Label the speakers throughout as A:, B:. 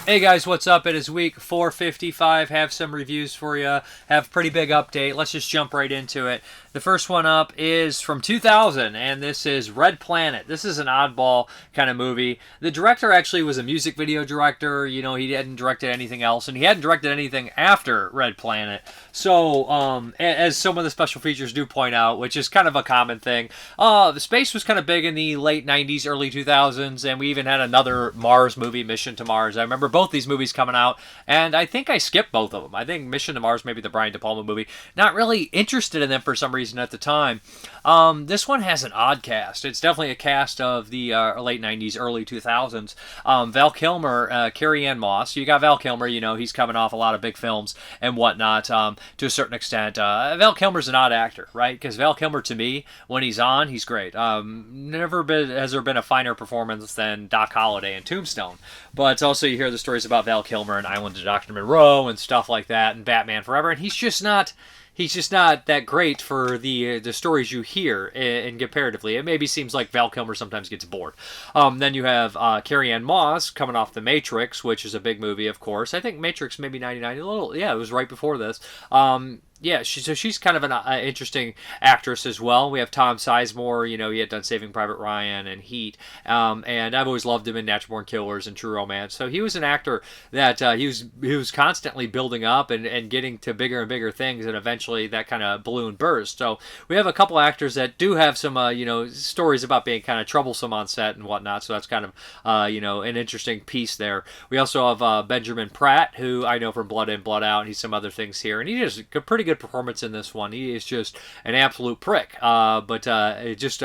A: Hey guys, what's up? It is week 455. Have some reviews for you. Have a pretty big update. Let's just jump right into it. The first one up is from 2000, and this is Red Planet. This is an oddball kind of movie. The director actually was a music video director. You know, he hadn't directed anything else, and he hadn't directed anything after Red Planet. So, as some of the special features do point out, which is kind of a common thing, the space was kind of big in the late 90s, early 2000s, and we even had another Mars movie, Mission to Mars. I remember both these movies coming out, and I think I skipped both of them. I think Mission to Mars, maybe the Brian De Palma movie, not really interested in them for some reason at the time. This one has an odd cast. It's definitely a cast of the late 90s, early 2000s. Val Kilmer, Carrie Ann Moss. You got Val Kilmer, you know, he's coming off a lot of big films and whatnot to a certain extent. Val Kilmer's an odd actor, right? Because Val Kilmer, to me, when he's on, he's great. Has there been a finer performance than Doc Holliday in Tombstone. But also you hear the stories about Val Kilmer and Island of Dr. Monroe and stuff like that and Batman Forever, and he's just not that great for the stories you hear in comparatively. It maybe seems like Val Kilmer sometimes gets bored. Then you have Carrie Ann Moss coming off The Matrix, which is a big movie, of course. I think Matrix maybe 99, it was right before this. She's kind of an interesting actress as well. We have Tom Sizemore, you know, he had done Saving Private Ryan and Heat, and I've always loved him in Natural Born Killers and True Romance. So he was an actor that he was constantly building up and getting to bigger and bigger things, and eventually that kind of balloon burst. So we have a couple actors that do have some, stories about being kind of troublesome on set and whatnot. So that's kind of, an interesting piece there. We also have Benjamin Pratt, who I know from Blood In, Blood Out, and he's some other things here, and he does a pretty good performance in this one. He is just an absolute prick, it's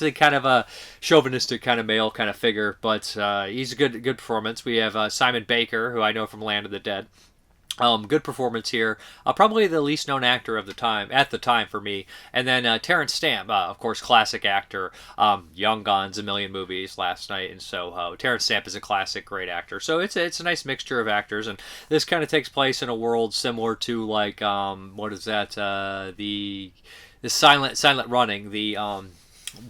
A: like kind of a chauvinistic kind of male kind of figure, but he's a good performance. We have Simon Baker, who I know from Land of the Dead. Good performance here. Probably the least known actor of the time at the time for me. And then Terrence Stamp, of course, classic actor. Young Guns, a million movies, Last Night in Soho. Terrence Stamp is a classic, great actor. So it's a nice mixture of actors, and this kind of takes place in a world similar to like the Silent Running, the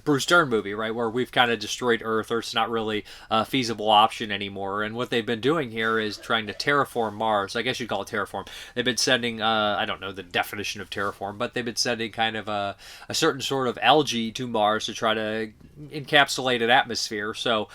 A: Bruce Dern movie, right, where we've kind of destroyed Earth. Earth's not really a feasible option anymore, and what they've been doing here is trying to terraform Mars. I guess you'd call it terraform. They've been sending, I don't know the definition of terraform, but they've been sending kind of a certain sort of algae to Mars to try to encapsulate an atmosphere. So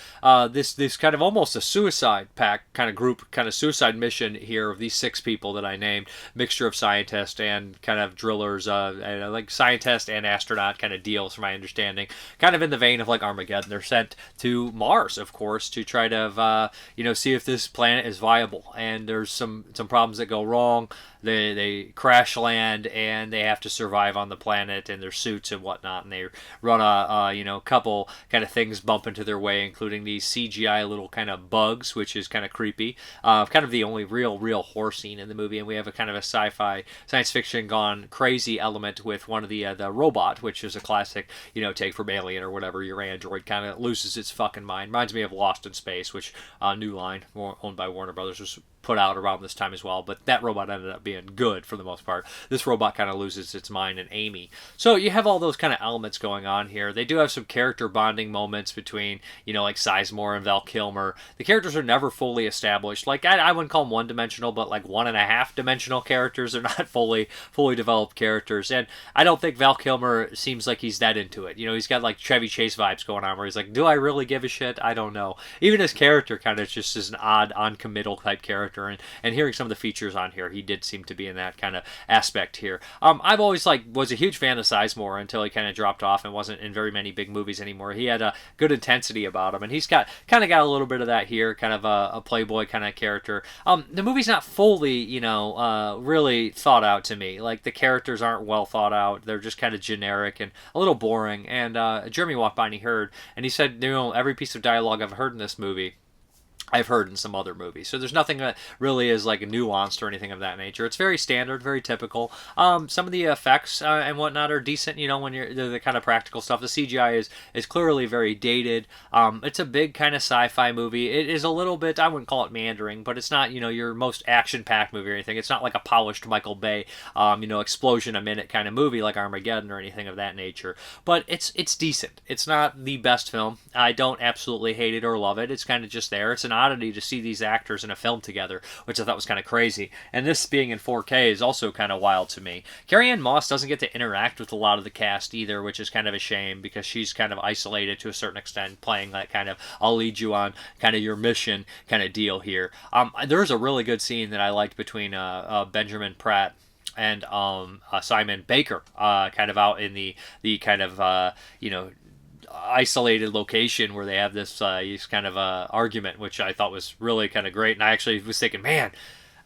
A: this kind of almost a suicide pact kind of group, kind of suicide mission here of these 6 people that I named, mixture of scientists and kind of drillers, like scientist and astronaut kind of deals, from my understanding. Kind of in the vein of like Armageddon. They're sent to Mars, of course, to try to see if this planet is viable. And there's some problems that go wrong. They crash land and they have to survive on the planet in their suits and whatnot. And they run a couple kind of things bump into their way, including these CGI little kind of bugs, which is kind of creepy. Kind of the only real horror scene in the movie. And we have a kind of a sci-fi science fiction gone crazy element with one of the robot, which is a classic take from Alien or whatever. Your android kind of loses its fucking mind. Reminds me of Lost in Space, which New Line, owned by Warner Brothers, was put out around this time as well, but that robot ended up being good for the most part. This robot kind of loses its mind in Amy. So you have all those kind of elements going on here. They do have some character bonding moments between, like Sizemore and Val Kilmer. The characters are never fully established. Like, I wouldn't call them one-dimensional, but like 1.5-dimensional characters. They're not fully developed characters, and I don't think Val Kilmer seems like he's that into it. He's got like Chevy Chase vibes going on, where he's like, do I really give a shit? I don't know. Even his character kind of just is an odd, non-committal type character. And hearing some of the features on here, he did seem to be in that kind of aspect here. I've always was a huge fan of Sizemore until he kind of dropped off and wasn't in very many big movies anymore. He had a good intensity about him, and he's got a little bit of that here, kind of a playboy kind of character. The movie's not fully, really thought out to me. Like, the characters aren't well thought out. They're just kind of generic and a little boring. And Jeremy walked by and he heard, and he said, every piece of dialogue I've heard in this movie I've heard in some other movies. So there's nothing that really is like nuanced or anything of that nature. It's very standard, very typical. Some of the effects and whatnot are decent, when you're the kind of practical stuff. The CGI is clearly very dated. It's a big kind of sci-fi movie. It is a little bit, I wouldn't call it meandering, but it's not, your most action-packed movie or anything. It's not like a polished Michael Bay, explosion a minute kind of movie like Armageddon or anything of that nature. But it's decent. It's not the best film. I don't absolutely hate it or love it. It's kind of just there. It's an oddity to see these actors in a film together, which I thought was kind of crazy. And this being in 4K is also kind of wild to me. Carrie-Anne Moss doesn't get to interact with a lot of the cast either, which is kind of a shame because she's kind of isolated to a certain extent, playing that kind of I'll lead you on kind of your mission kind of deal here. There's a really good scene that I liked between Benjamin Pratt and Simon Baker, kind of out in the kind of isolated location where they have this kind of argument, which I thought was really kind of great. And I actually was thinking, man,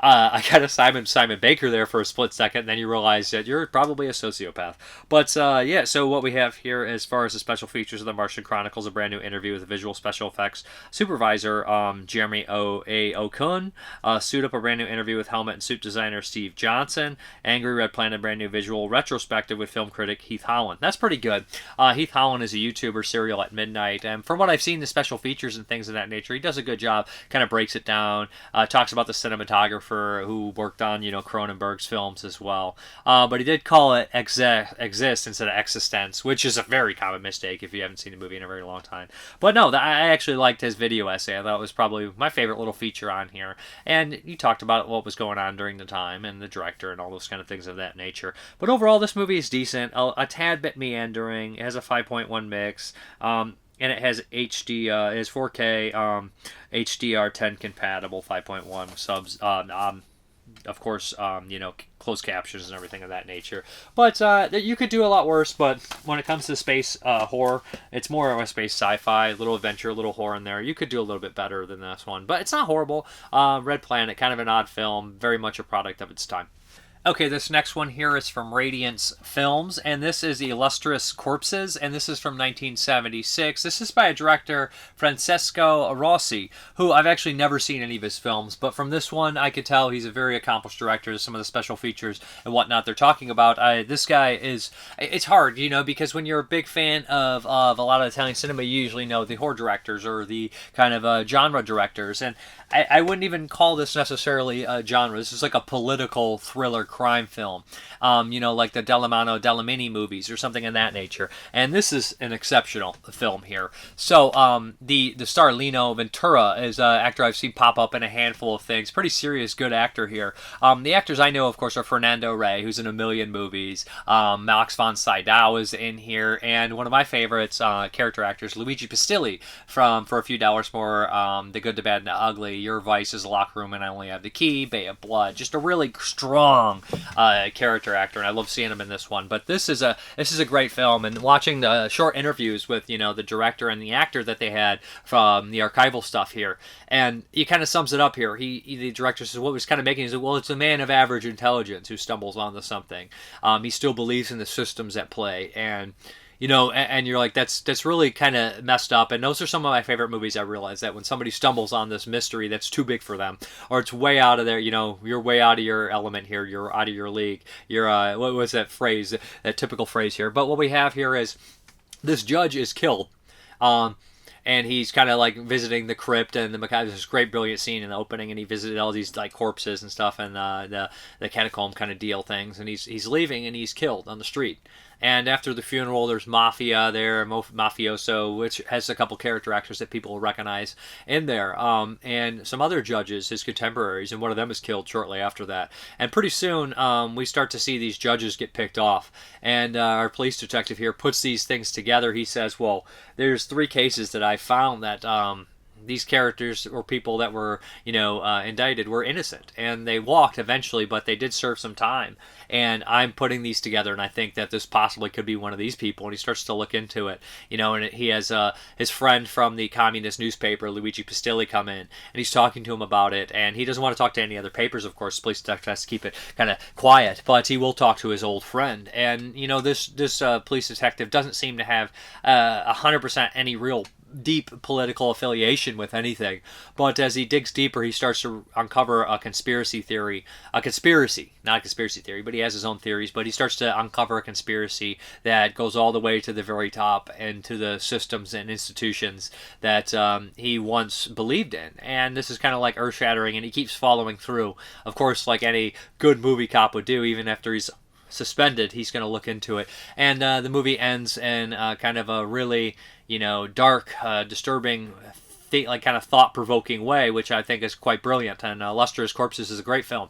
A: I got a Simon Baker there for a split second, and then you realize that you're probably a sociopath. But yeah, so what we have here as far as the special features of the Martian Chronicles, a brand new interview with the visual special effects supervisor Jeremy O'Kun, Suit Up, a brand new interview with helmet and suit designer Steve Johnson, Angry Red Planet, a brand new visual retrospective with film critic Heath Holland. That's pretty good. Heath Holland is a YouTuber, Serial at Midnight, and from what I've seen, the special features and things of that nature, he does a good job, kind of breaks it down, talks about the cinematographer who worked on, Cronenberg's films as well. But he did call it Exist instead of Existence, which is a very common mistake if you haven't seen the movie in a very long time. But no, I actually liked his video essay. I thought it was probably my favorite little feature on here. And he talked about what was going on during the time and the director and all those kind of things of that nature. But overall, this movie is decent, a tad bit meandering. It has a 5.1 mix. And it has HD, it has 4K, HDR10 compatible, 5.1 subs, of course, closed captions and everything of that nature. But you could do a lot worse, but when it comes to space horror, it's more of a space sci-fi, a little adventure, a little horror in there. You could do a little bit better than this one, but it's not horrible. Red Planet, kind of an odd film, very much a product of its time. Okay, this next one here is from Radiance Films, and this is Illustrious Corpses, and this is from 1976. This is by a director, Francesco Rossi, who I've actually never seen any of his films, but from this one, I could tell he's a very accomplished director. Some of the special features and whatnot they're talking about. This guy is, it's hard, because when you're a big fan of a lot of Italian cinema, you usually know the horror directors or the kind of genre directors, and I wouldn't even call this necessarily a genre. This is like a political thriller crime film, like the Delamano Delamini movies or something in that nature. And this is an exceptional film here. So the star Lino Ventura is an actor I've seen pop up in a handful of things. Pretty serious, good actor here. The actors I know, of course, are Fernando Rey, who's in a million movies. Max von Sydow is in here, and one of my favorites character actors, Luigi Pistilli, from For a Few Dollars More, The Good, the Bad, and the Ugly, Your Vice is a Locker Room and I Only Have the Key, Bay of Blood. Just a really strong character actor, and I love seeing him in this one. But this is a great film, and watching the short interviews with the director and the actor that they had from the archival stuff here, and he kind of sums it up here. The director says what was kind of making is, well, it's a man of average intelligence who stumbles onto something. He still believes in the systems at play, and and you're like, that's really kind of messed up. And those are some of my favorite movies. I realize that when somebody stumbles on this mystery that's too big for them, or it's way out of there, you're way out of your element here, you're out of your league, you're, what was that phrase, that typical phrase here. But what we have here is this judge is killed. And he's kind of like visiting the crypt and the macabre. There's this great, brilliant scene in the opening, and he visited all these like corpses and stuff, and the catacomb kind of deal things. And he's leaving, and he's killed on the street. And after the funeral, there's Mafia there, Mafioso, which has a couple character actors that people will recognize in there, and some other judges, his contemporaries, and one of them is killed shortly after that. And pretty soon, we start to see these judges get picked off. And our police detective here puts these things together. He says, well, there's 3 cases that I found that these characters or people that were, indicted were innocent, and they walked eventually, but they did serve some time. And I'm putting these together, and I think that this possibly could be one of these people. And he starts to look into it, and he has his friend from the communist newspaper, Luigi Pistilli, come in, and he's talking to him about it. And he doesn't want to talk to any other papers, of course. Police detective has to keep it kind of quiet, but he will talk to his old friend. And this police detective doesn't seem to have 100% any real deep political affiliation with anything, but as he digs deeper, he starts to uncover a conspiracy, not a conspiracy theory, but he has his own theories, but he starts to uncover a conspiracy that goes all the way to the very top and to the systems and institutions that he once believed in. And this is kind of like earth-shattering, and he keeps following through, of course, like any good movie cop would do. Even after he's suspended, he's going to look into it. And the movie ends in kind of a really dark, disturbing like kind of thought-provoking way, which I think is quite brilliant. And Illustrious Corpses is a great film.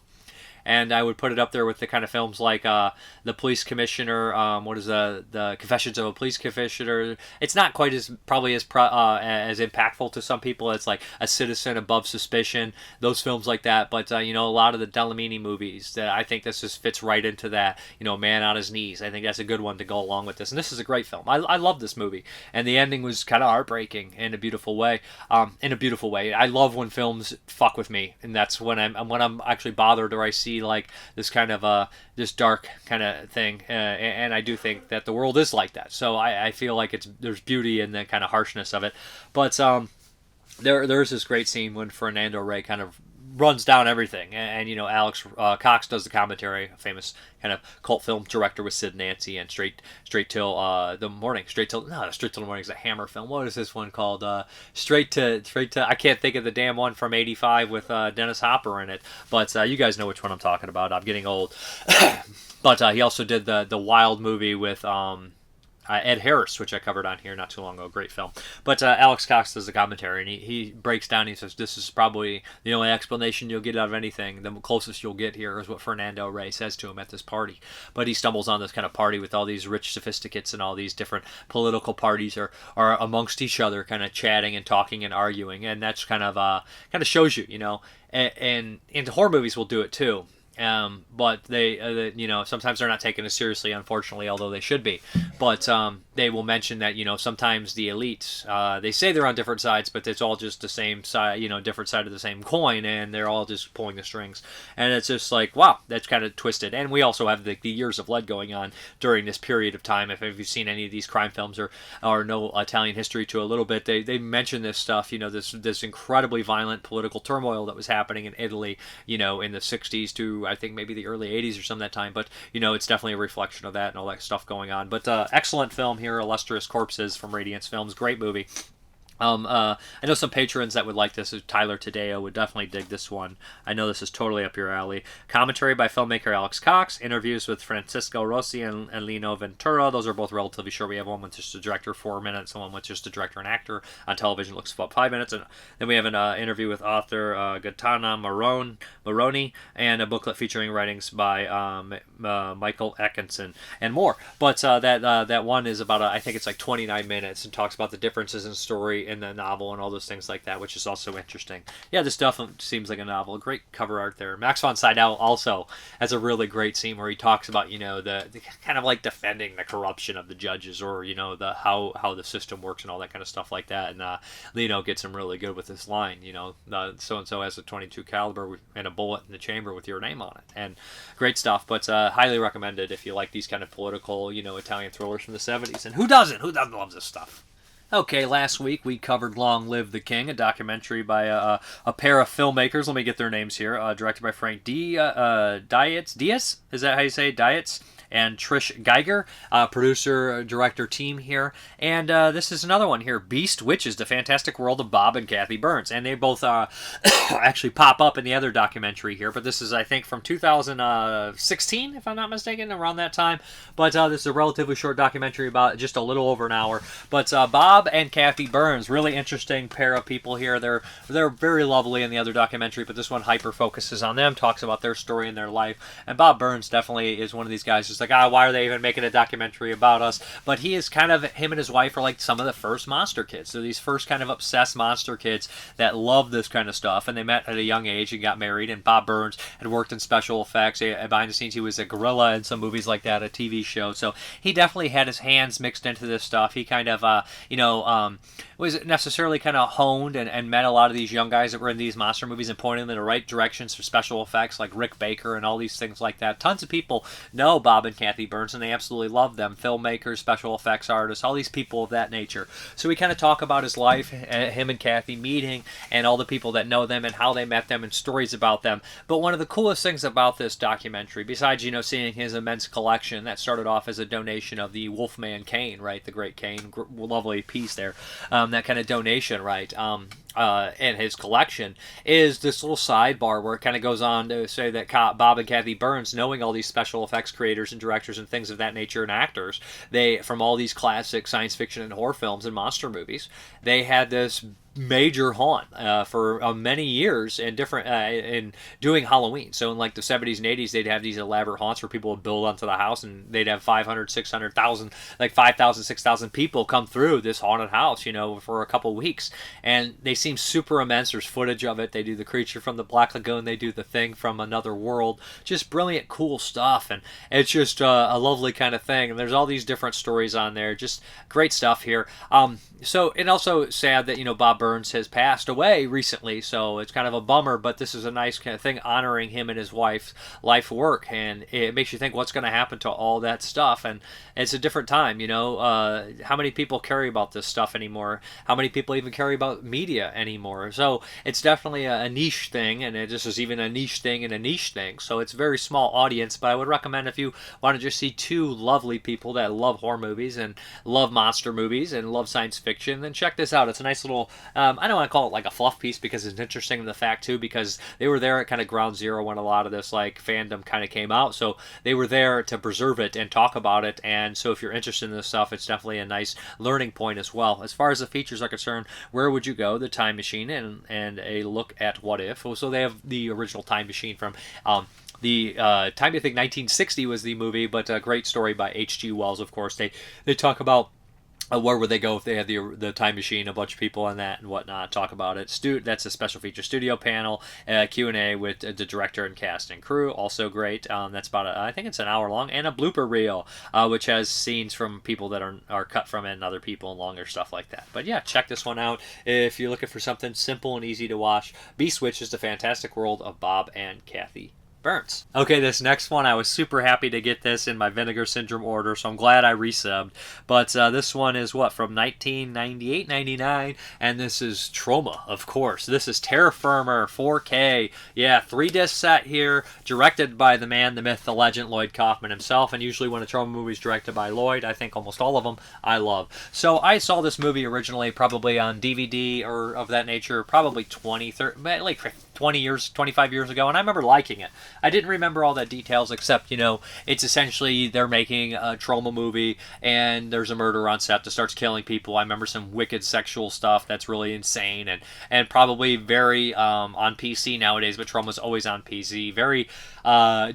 A: And I would put it up there with the kind of films like The Police Commissioner, what is the Confessions of a Police Commissioner. It's not quite as probably as impactful to some people as like A Citizen Above Suspicion, those films like that. But a lot of the Dellamini movies, that I think this just fits right into that. Man on His Knees. I think that's a good one to go along with this. And this is a great film. I love this movie, and the ending was kind of heartbreaking in a beautiful way. I love when films fuck with me, and that's when I'm actually bothered, or I see like this kind of this dark kind of thing, and I do think that the world is like that. So I feel like there's beauty in the kind of harshness of it. But there's this great scene when Fernando Rey kind of runs down everything, and Alex Cox does the commentary, a famous kind of cult film director with Sid Nancy, and Straight Till the Morning is a Hammer film. What is this one called? Straight to I can't think of the damn one from '85 with Dennis Hopper in it, but you guys know which one I'm talking about. I'm getting old. But he also did the Wild movie with Ed Harris, which I covered on here not too long ago. Great film. But Alex Cox does the commentary, and he breaks down. He says, this is probably the only explanation you'll get out of anything. The closest you'll get here is what Fernando Rey says to him at this party. But he stumbles on this kind of party with all these rich sophisticates, and all these different political parties are amongst each other, kind of chatting and talking and arguing. And that's kind of shows you, and horror movies will do it too. But they, sometimes they're not taken as seriously, unfortunately, although they should be. But they will mention that, sometimes the elites, they say they're on different sides, but it's all just the same side, different side of the same coin, and they're all just pulling the strings. And it's just like, wow, that's kind of twisted. And we also have the years of lead going on during this period of time. If you've seen any of these crime films or know Italian history to a little bit, they mention this stuff, this incredibly violent political turmoil that was happening in Italy, in the 60s to, I think, maybe the early 80s or something that time. But, it's definitely a reflection of that and all that stuff going on. But excellent film here, Illustrious Corpses from Radiance Films. Great movie. I know some patrons that would like this. Tyler Tadeo would definitely dig this one. I know this is totally up your alley. Commentary by filmmaker Alex Cox. Interviews with Francisco Rossi and Lino Ventura. Those are both relatively short. We have one with just a director, 4 minutes, and one with just a director and actor. On television, looks about 5 minutes. And then we have an interview with author Gaetano Moroni, and a booklet featuring writings by Michael Atkinson and more. But that one is about, I think it's like 29 minutes, and talks about the differences in story in the novel and all those things like that, which is also interesting. Yeah, this definitely seems like a novel. Great cover art there. Max von Sydow also has a really great scene where he talks about, the kind of like defending the corruption of the judges, or, the how the system works and all that kind of stuff like that. And Lino gets him really good with this line, so-and-so has a .22 caliber and a bullet in the chamber with your name on it. And great stuff, but highly recommended if you like these kind of political, Italian thrillers from the 70s. And who doesn't? Who doesn't love this stuff? Okay, last week we covered Long Live the King, a documentary by a pair of filmmakers. Let me get their names here. Directed by Frank Dietz. Is that how you say it? Dietz? And Trish Geiger, producer, director team here. And this is another one here, Beast Witches, The Fantastic World of Bob and Kathy Burns. And they both actually pop up in the other documentary here. But this is, I think, from 2016, if I'm not mistaken, around that time. But this is a relatively short documentary, about just a little over an hour. But Bob and Kathy Burns, really interesting pair of people here. They're very lovely in the other documentary, but this one hyper focuses on them, talks about their story and their life. And Bob Burns definitely is one of these guys who's like, why are they even making a documentary about us? But he is kind of, him and his wife are like some of the first monster kids. They're these first kind of obsessed monster kids that love this kind of stuff. And they met at a young age and got married. And Bob Burns had worked in special effects. Behind the scenes, he was a gorilla in some movies like that, a TV show. So he definitely had his hands mixed into this stuff. He kind of, was necessarily kind of honed and met a lot of these young guys that were in these monster movies and pointed them in the right directions for special effects, like Rick Baker and all these things like that. Tons of people know Bob and Kathy Burns, and they absolutely love them. Filmmakers, special effects artists, all these people of that nature. So we kind of talk about his life, him and Kathy meeting, and all the people that know them and how they met them and stories about them. But one of the coolest things about this documentary, besides, seeing his immense collection that started off as a donation of the Wolfman Kane, right? The great Kane, lovely piece there. That kind of donation, right? And his collection is this little sidebar where it kind of goes on to say that Bob and Kathy Burns, knowing all these special effects creators and directors and things of that nature and actors, they, from all these classic science fiction and horror films and monster movies, they had this major haunt for many years and different in doing Halloween. So in like the 70s and 80s, they'd have these elaborate haunts where people would build onto the house, and they'd have 500, 600,000, like 5,000, 6,000 people come through this haunted house, for a couple weeks. And they seem super immense. There's footage of it. They do the creature from the Black Lagoon. They do the thing from another world. Just brilliant, cool stuff. And it's just a lovely kind of thing. And there's all these different stories on there. Just great stuff here. So, and also sad that, Bob Burns has passed away recently, so it's kind of a bummer, but this is a nice kind of thing honoring him and his wife's life work, and it makes you think what's going to happen to all that stuff. And it's a different time, how many people care about this stuff anymore? How many people even care about media anymore? So it's definitely a niche thing, and this is even a niche thing and a niche thing, so it's a very small audience. But I would recommend, if you want to just see two lovely people that love horror movies and love monster movies and love science fiction, then check this out. It's a nice little, I don't want to call it like a fluff piece, because it's interesting in the fact too, because they were there at kind of ground zero when a lot of this like fandom kind of came out, so they were there to preserve it and talk about it. And so if you're interested in this stuff, it's definitely a nice learning point as well. As far as the features are concerned, where would you go? The Time Machine and a look at What If. So they have the original Time Machine from the time, I think 1960 was the movie, but a great story by H.G. Wells, of course. They talk about where would they go if they had the time machine, a bunch of people on that and whatnot, talk about it. That's a special feature studio panel, Q&A with the director and cast and crew, also great. That's about, I think it's an hour long, and a blooper reel, which has scenes from people that are cut from it and other people and longer stuff like that. But yeah, check this one out if you're looking for something simple and easy to watch. Bewitched is the fantastic world of Bob and Kathy Burns. Okay, this next one, I was super happy to get this in my Vinegar Syndrome order, so I'm glad I resubbed. But this one is from 1998, 99, and this is Trauma, of course. This is Terra Firma 4K. Yeah, 3-disc set here, directed by the man, the myth, the legend, Lloyd Kaufman himself. And usually when a Trauma movie is directed by Lloyd, I think almost all of them I love. So I saw this movie originally probably on DVD or of that nature, probably 20 years, 25 years ago, and I remember liking it. I didn't remember all the details, except, it's essentially they're making a Trauma movie, and there's a murderer on set that starts killing people. I remember some wicked sexual stuff that's really insane, and probably very on PC nowadays, but Trauma's always on PC. Very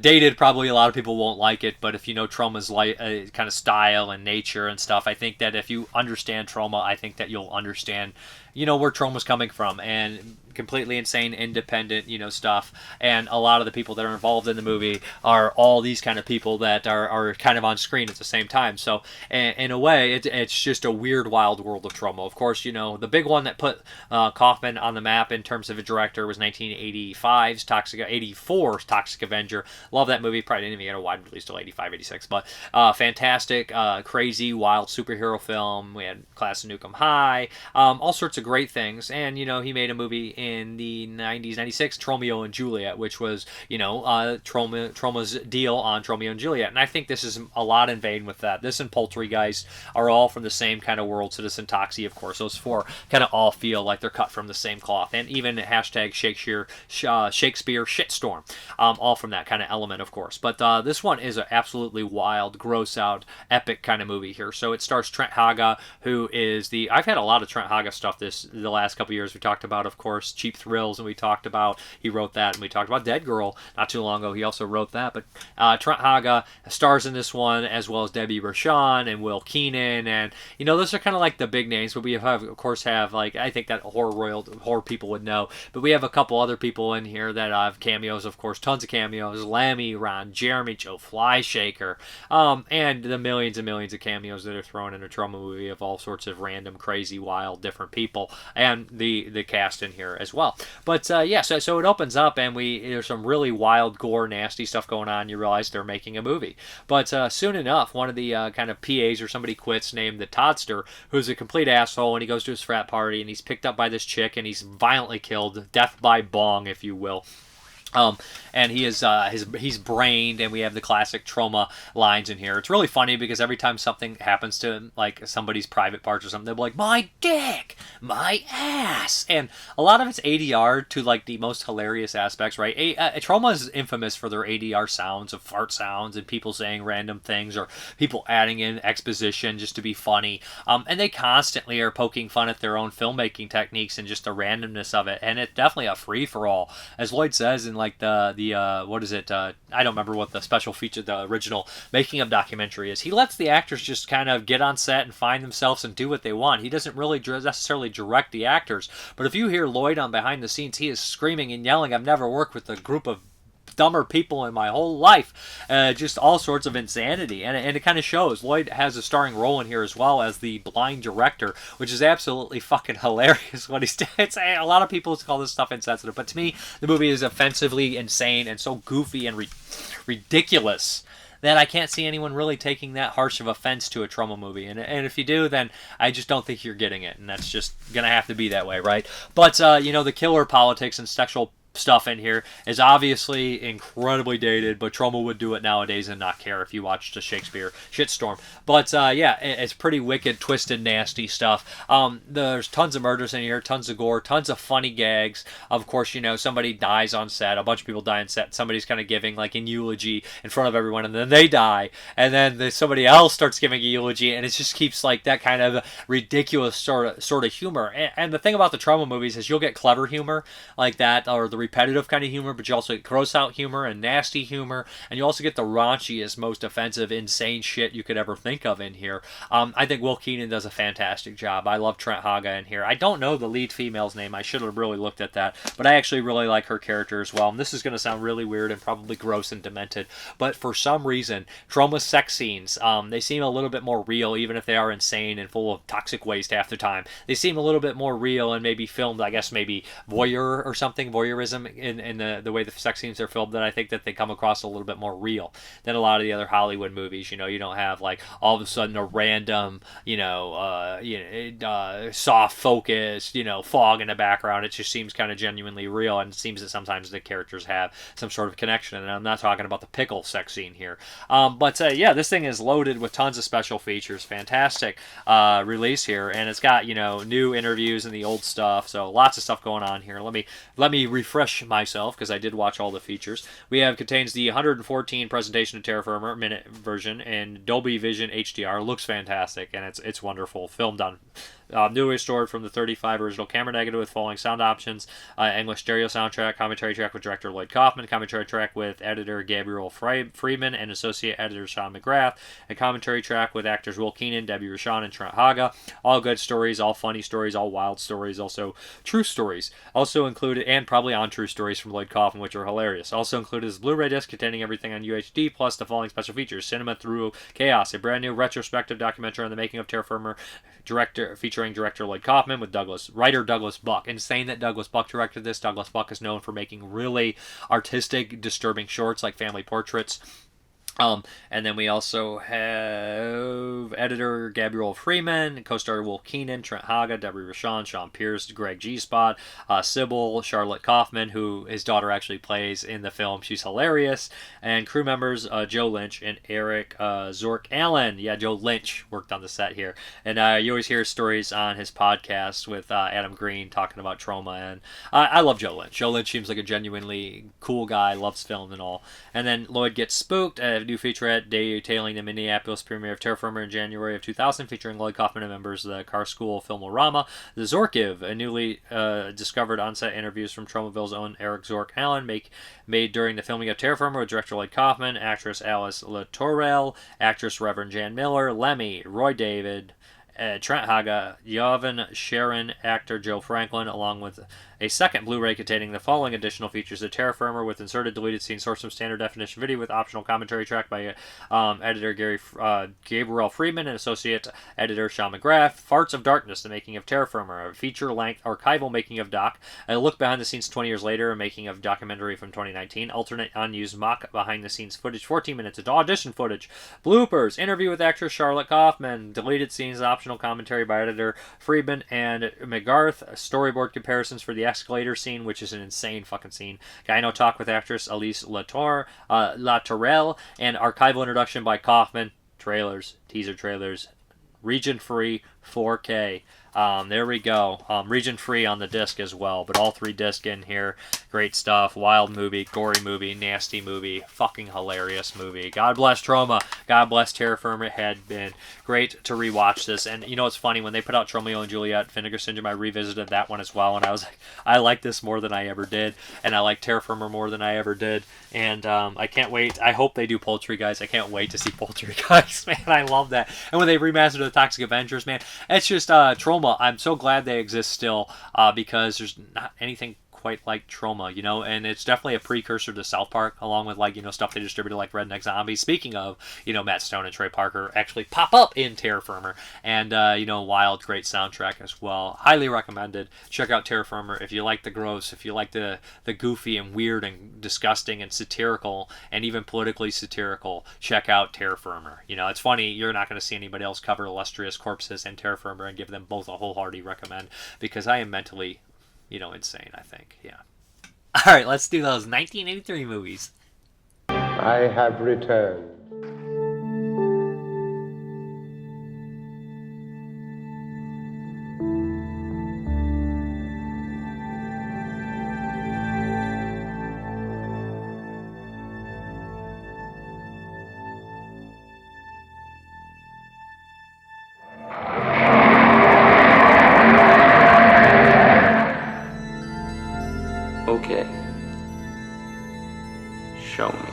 A: dated, probably a lot of people won't like it, but if you know Trauma's kind of style and nature and stuff, I think that if you understand Trauma, I think that you'll understand where Trauma's coming from, and completely insane, independent, stuff. And a lot of the people that are involved in the movie are all these kind of people that are kind of on screen at the same time. So in a way, it's just a weird, wild world of Trauma. Of course, the big one that put Kaufman on the map in terms of a director was 1985's 84's Toxic Avenger. Love that movie. Probably didn't even get a wide release till 85, 86, but fantastic, crazy, wild superhero film. We had Class of Nukem High, all sorts of great things. And he made a movie in the 90s, 96, Tromeo and Juliet, which was Troma's deal on Tromeo and Juliet. And I think this is a lot in vain with that. This and Poultrygeist are all from the same kind of world. Citizen Toxie, of course, those four kind of all feel like they're cut from the same cloth. And even hashtag Shakespeare shitstorm, all from that kind of element, of course. But this one is an absolutely wild, gross out, epic kind of movie here. So it stars Trent Haga, who is I've had a lot of Trent Haga stuff the last couple years. We talked about, of course, Cheap Thrills, and he wrote that, and we talked about Dead Girl not too long ago. He also wrote that. But Trent Haga stars in this one, as well as Debbie Rochon and Will Keenan, and those are kind of like the big names. But we of course have I think that horror people would know, but we have a couple other people in here that have cameos, of course, tons of cameos: Lemmy, Ron Jeremy, Joe Flyshaker, and the millions and millions of cameos that are thrown in a Trauma movie of all sorts of random, crazy, wild, different people, and the cast in here as well. But so it opens up, and there's some really wild, gore, nasty stuff going on. You realize they're making a movie, but soon enough, one of the kind of PAs or somebody quits, named the Toddster, who's a complete asshole, and he goes to his frat party, and he's picked up by this chick, and he's violently killed, death by bong, if you will. And he is he's brained, and we have the classic trauma lines in here. It's really funny because every time something happens to him, like somebody's private parts or something, they'll be like, "My dick, my ass," and a lot of it's ADR to like the most hilarious aspects, right? Trauma is infamous for their ADR sounds of fart sounds and people saying random things or people adding in exposition just to be funny. And they constantly are poking fun at their own filmmaking techniques and just the randomness of it. And it's definitely a free for all, as Lloyd says in like the what is it? I don't remember what the special feature, the original making of documentary is. He lets the actors just kind of get on set and find themselves and do what they want. He doesn't really necessarily direct the actors, but if you hear Lloyd on behind the scenes, he is screaming and yelling. I've never worked with a group of dumber people in my whole life. Just all sorts of insanity, and it kind of shows. Lloyd has a starring role in here as well as the blind director, which is absolutely fucking hilarious what he's doing. A lot of people call this stuff insensitive, but to me the movie is offensively insane and so goofy and ridiculous that I can't see anyone really taking that harsh of offense to a trauma movie. And if you do, then I just don't think you're getting it, and that's just gonna have to be that way, right? But the killer politics and sexual stuff in here is obviously incredibly dated, but Troma would do it nowadays and not care if you watched a Shakespeare shitstorm. But it's pretty wicked, twisted, nasty stuff. There's tons of murders in here, tons of gore, tons of funny gags. Of course, somebody dies on set, a bunch of people die on set, somebody's kind of giving like an eulogy in front of everyone, and then they die, and then somebody else starts giving a eulogy, and it just keeps like that kind of ridiculous sort of humor. And the thing about the Troma movies is you'll get clever humor like that, or the repetitive kind of humor, but you also get gross out humor and nasty humor, and you also get the raunchiest, most offensive, insane shit you could ever think of in here. I think Will Keenan does a fantastic job. I love Trent Haga in here. I don't know the lead female's name. I should have really looked at that, but I actually really like her character as well. And this is going to sound really weird and probably gross and demented, but for some reason, Troma's sex scenes, they seem a little bit more real, even if they are insane and full of toxic waste half the time. They seem a little bit more real and maybe filmed, I guess, maybe voyeurism in the way the sex scenes are filmed, that I think that they come across a little bit more real than a lot of the other Hollywood movies. You don't have like all of a sudden a random soft focus fog in the background. It just seems kind of genuinely real, and it seems that sometimes the characters have some sort of connection. And I'm not talking about the pickle sex scene here, but this thing is loaded with tons of special features. Fantastic release here, and it's got new interviews and the old stuff, so lots of stuff going on here. Let me refresh myself, because I did watch all the features. Contains the 114 presentation of Terra Firma minute version in Dolby Vision HDR. Looks fantastic, and it's wonderful. Filmed on newly restored from the 35 original camera negative with following sound options: English stereo soundtrack, commentary track with director Lloyd Kaufman, commentary track with editor Gabriel Friedman and associate editor Sean McGrath, a commentary track with actors Will Keenan, Debbie Rochon, and Trent Haga. All good stories, all funny stories, all wild stories, also true stories. Also included, and probably untrue stories from Lloyd Kaufman, which are hilarious. Also included is Blu-ray disc containing everything on UHD, plus the following special features: Cinema Through Chaos, a brand new retrospective documentary on the making of Terra Firma, featuring director Lloyd Kaufman with writer Douglas Buck. Insane that Douglas Buck directed this. Douglas Buck is known for making really artistic, disturbing shorts like Family Portraits. And then we also have editor Gabriel Freeman, co-star Will Keenan, Trent Haga, Debbie Rochon, Sean Pierce, Greg G. Spot, Sybil, Charlotte Kaufman, who his daughter actually plays in the film. She's hilarious. And crew members Joe Lynch and Eric Zork Allen. Yeah, Joe Lynch worked on the set here. And you always hear stories on his podcast with Adam Green talking about trauma. And I love Joe Lynch. Joe Lynch seems like a genuinely cool guy, loves film and all. And then Lloyd Gets Spooked, new featurette detailing the Minneapolis premiere of Terra Firma in January of 2000, featuring Lloyd Kaufman and members of the Car School Filmorama. The Zorkiv, a newly discovered on-set interviews from Tromaville's own Eric Zork Allen, made during the filming of Terra Firma with director Lloyd Kaufman, actress Alice Latourelle, actress Reverend Jan Miller, Lemmy, Roy David, Trent Haga, Yavin Sharon, actor Joe Franklin, along with a second Blu-ray containing the following additional features: the Terra Firma with inserted deleted scenes, sourced from standard definition video with optional commentary track by editor Gabriel Friedman and associate editor Sean McGrath. Farts of Darkness, the making of Terra Firma, a feature-length archival making of doc, a look behind the scenes 20 years later, a making of documentary from 2019, alternate unused mock behind the scenes footage, 14 minutes of audition footage, bloopers, interview with actress Charlotte Kaufman, deleted scenes, optional commentary by editor Friedman and McGarth, storyboard comparisons for the escalator scene, which is an insane fucking scene. Gyno talk with actress Elise Latourelle, and archival introduction by Kaufman. Trailers, teaser trailers, region free, 4K. There we go. Region free on the disc as well, but all 3 discs in here. Great stuff. Wild movie, gory movie, nasty movie, fucking hilarious movie. God bless Troma. God bless Terror Firma. It had been great to rewatch this. And you know, it's funny, when they put out Romeo and Juliet, Vinegar Syndrome, I revisited that one as well, and I was like, I like this more than I ever did, and I like Terror Firma more than I ever did. And I can't wait. I hope they do Poultrygeist. I can't wait to see Poultrygeist, man. I love that. And when they remastered the Toxic Avengers, man, it's just Troma. I'm so glad they exist still, because there's not anything quite like Troma, you know, and it's definitely a precursor to South Park, along with, like, you know, stuff they distributed like Redneck Zombies. Speaking of, you know, Matt Stone and Trey Parker actually pop up in Terror Firma, and you know, Wild, great soundtrack as well. Highly recommended. Check out Terror Firma if you like the gross, if you like the goofy and weird and disgusting and satirical and even politically satirical. Check out Terror Firma. You know, it's funny, you're not going to see anybody else cover Illustrious Corpses and Terror Firma and give them both a wholehearted recommend, because I am mentally, you know, insane, I think. Yeah. All right, let's do those 1983 movies.
B: I have returned.
C: Okay. Show me.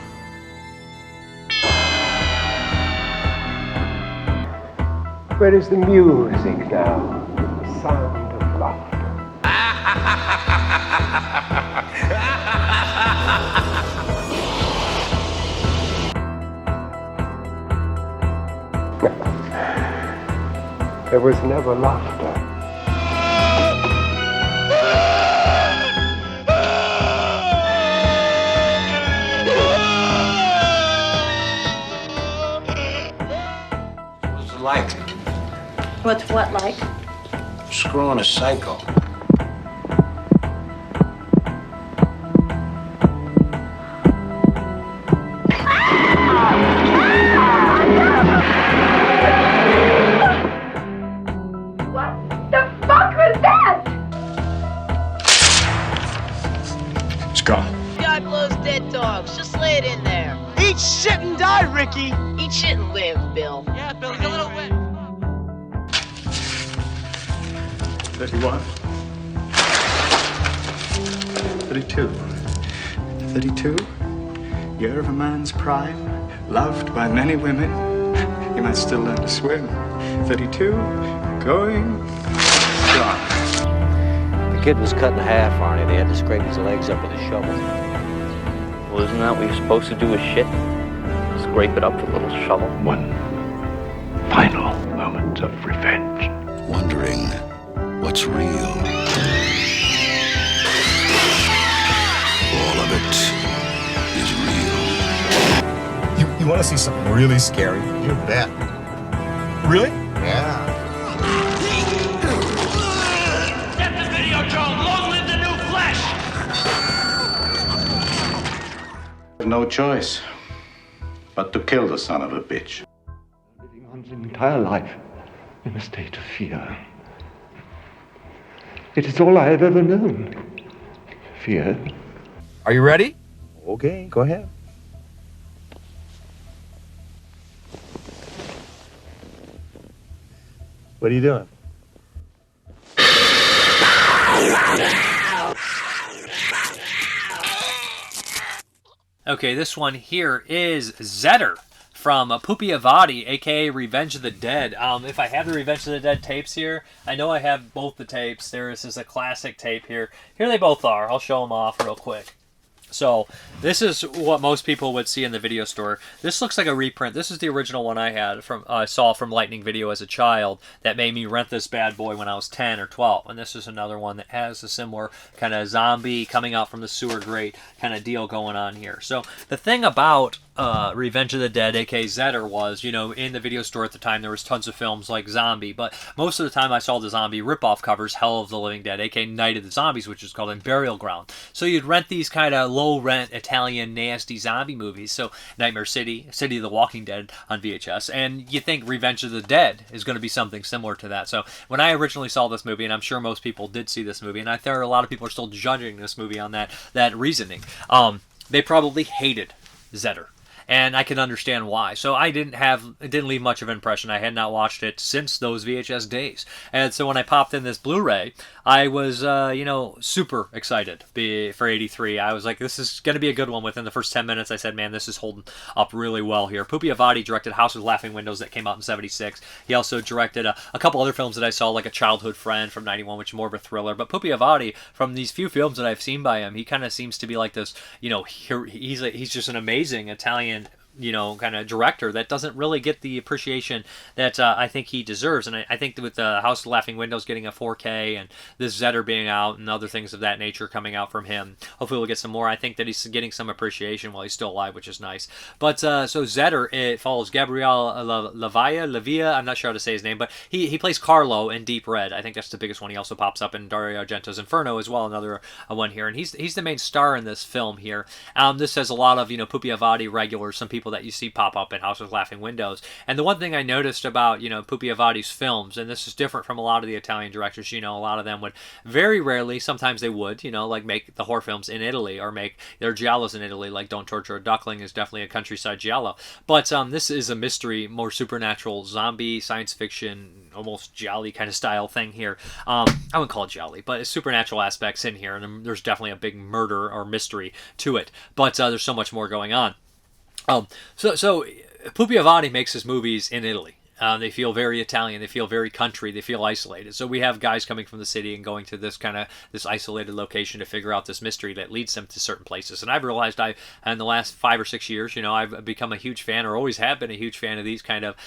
B: Where is the music now? The sound of laughter. There was never laughter.
D: Like?
E: What's what like?
D: Screwing a psycho.
E: What the fuck was that?
F: It's gone.
G: God blows dead dogs. Just lay it in there.
H: Eat shit and die, Ricky!
G: Eat shit and live, Bill.
H: Yeah, Bill, he's a little wet.
F: 31. 32. 32. Year of a man's prime. Loved by many women. You might still learn to swim. 32. Going. Gone.
I: The kid was cut in half, Arnie. They had to scrape his legs up with a shovel.
C: Well, isn't that what you're supposed to do with shit? Scrape it up with a little shovel.
J: One final moment of revenge.
K: Wondering what's real. All of it is real.
L: You want to see something really scary?
J: You bet.
L: Really?
J: Yeah.
H: Get the video, Joe! Long live the new flesh!
J: No choice but to kill the son of a bitch.
B: Living one's entire life in a state of fear. It is all I have ever known. Fear.
L: Are you ready? Okay, go ahead. What are you doing?
A: Okay, this one here is Zeder from Pupi Avati, aka Revenge of the Dead. If I have the Revenge of the Dead tapes here, I know I have both the tapes. There is a classic tape here. Here they both are. I'll show them off real quick. So, this is what most people would see in the video store. This looks like a reprint. This is the original one I had saw from Lightning Video as a child that made me rent this bad boy when I was 10 or 12. And this is another one that has a similar kind of zombie coming out from the sewer grate kind of deal going on here. So, the thing about Revenge of the Dead, aka Zeder, was, in the video store at the time there was tons of films like Zombie, but most of the time I saw the zombie ripoff covers, Hell of the Living Dead, aka Night of the Zombies, which is called in Burial Ground. So you'd rent these kind of low-rent Italian nasty zombie movies, so Nightmare City, City of the Walking Dead on VHS, and you think Revenge of the Dead is going to be something similar to that. So when I originally saw this movie, and I'm sure most people did see this movie, and I think a lot of people are still judging this movie on that reasoning, they probably hated Zeder. And I can understand why. So it didn't leave much of an impression. I had not watched it since those VHS days. And so when I popped in this Blu-ray, I was, super excited for 83. I was like, this is going to be a good one. Within the first 10 minutes, I said, man, this is holding up really well here. Pupi Avati directed House with Laughing Windows that came out in 76. He also directed a couple other films that I saw, like A Childhood Friend from 91, which is more of a thriller. But Pupi Avati, from these few films that I've seen by him, he kind of seems to be like this, he's just an amazing Italian kind of director that doesn't really get the appreciation that I think he deserves. And I think with the House of Laughing Windows getting a 4K and this Zeder being out and other things of that nature coming out from him, hopefully we'll get some more. I think that he's getting some appreciation while he's still alive, which is nice. But so Zeder, it follows Gabriel Lavia, I'm not sure how to say his name, but he plays Carlo in Deep Red. I think that's the biggest one. He also pops up in Dario Argento's Inferno as well, another one here. And he's the main star in this film here. This has a lot of, Pupi Avati regulars, some people that you see pop up in House with Laughing Windows. And the one thing I noticed about, Pupi Avati's films, and this is different from a lot of the Italian directors, a lot of them would very rarely, sometimes they would, like make the horror films in Italy or make their giallos in Italy, like Don't Torture a Duckling is definitely a countryside giallo. But this is a mystery, more supernatural, zombie, science fiction, almost jolly kind of style thing here. I wouldn't call it jolly, but it's supernatural aspects in here, and there's definitely a big murder or mystery to it. But there's so much more going on. So Pupi Avati makes his movies in Italy. They feel very Italian. They feel very country. They feel isolated. So we have guys coming from the city and going to this isolated location to figure out this mystery that leads them to certain places. And I've realized in the last 5 or 6 years, I've become a huge fan, or always have been a huge fan of these kind of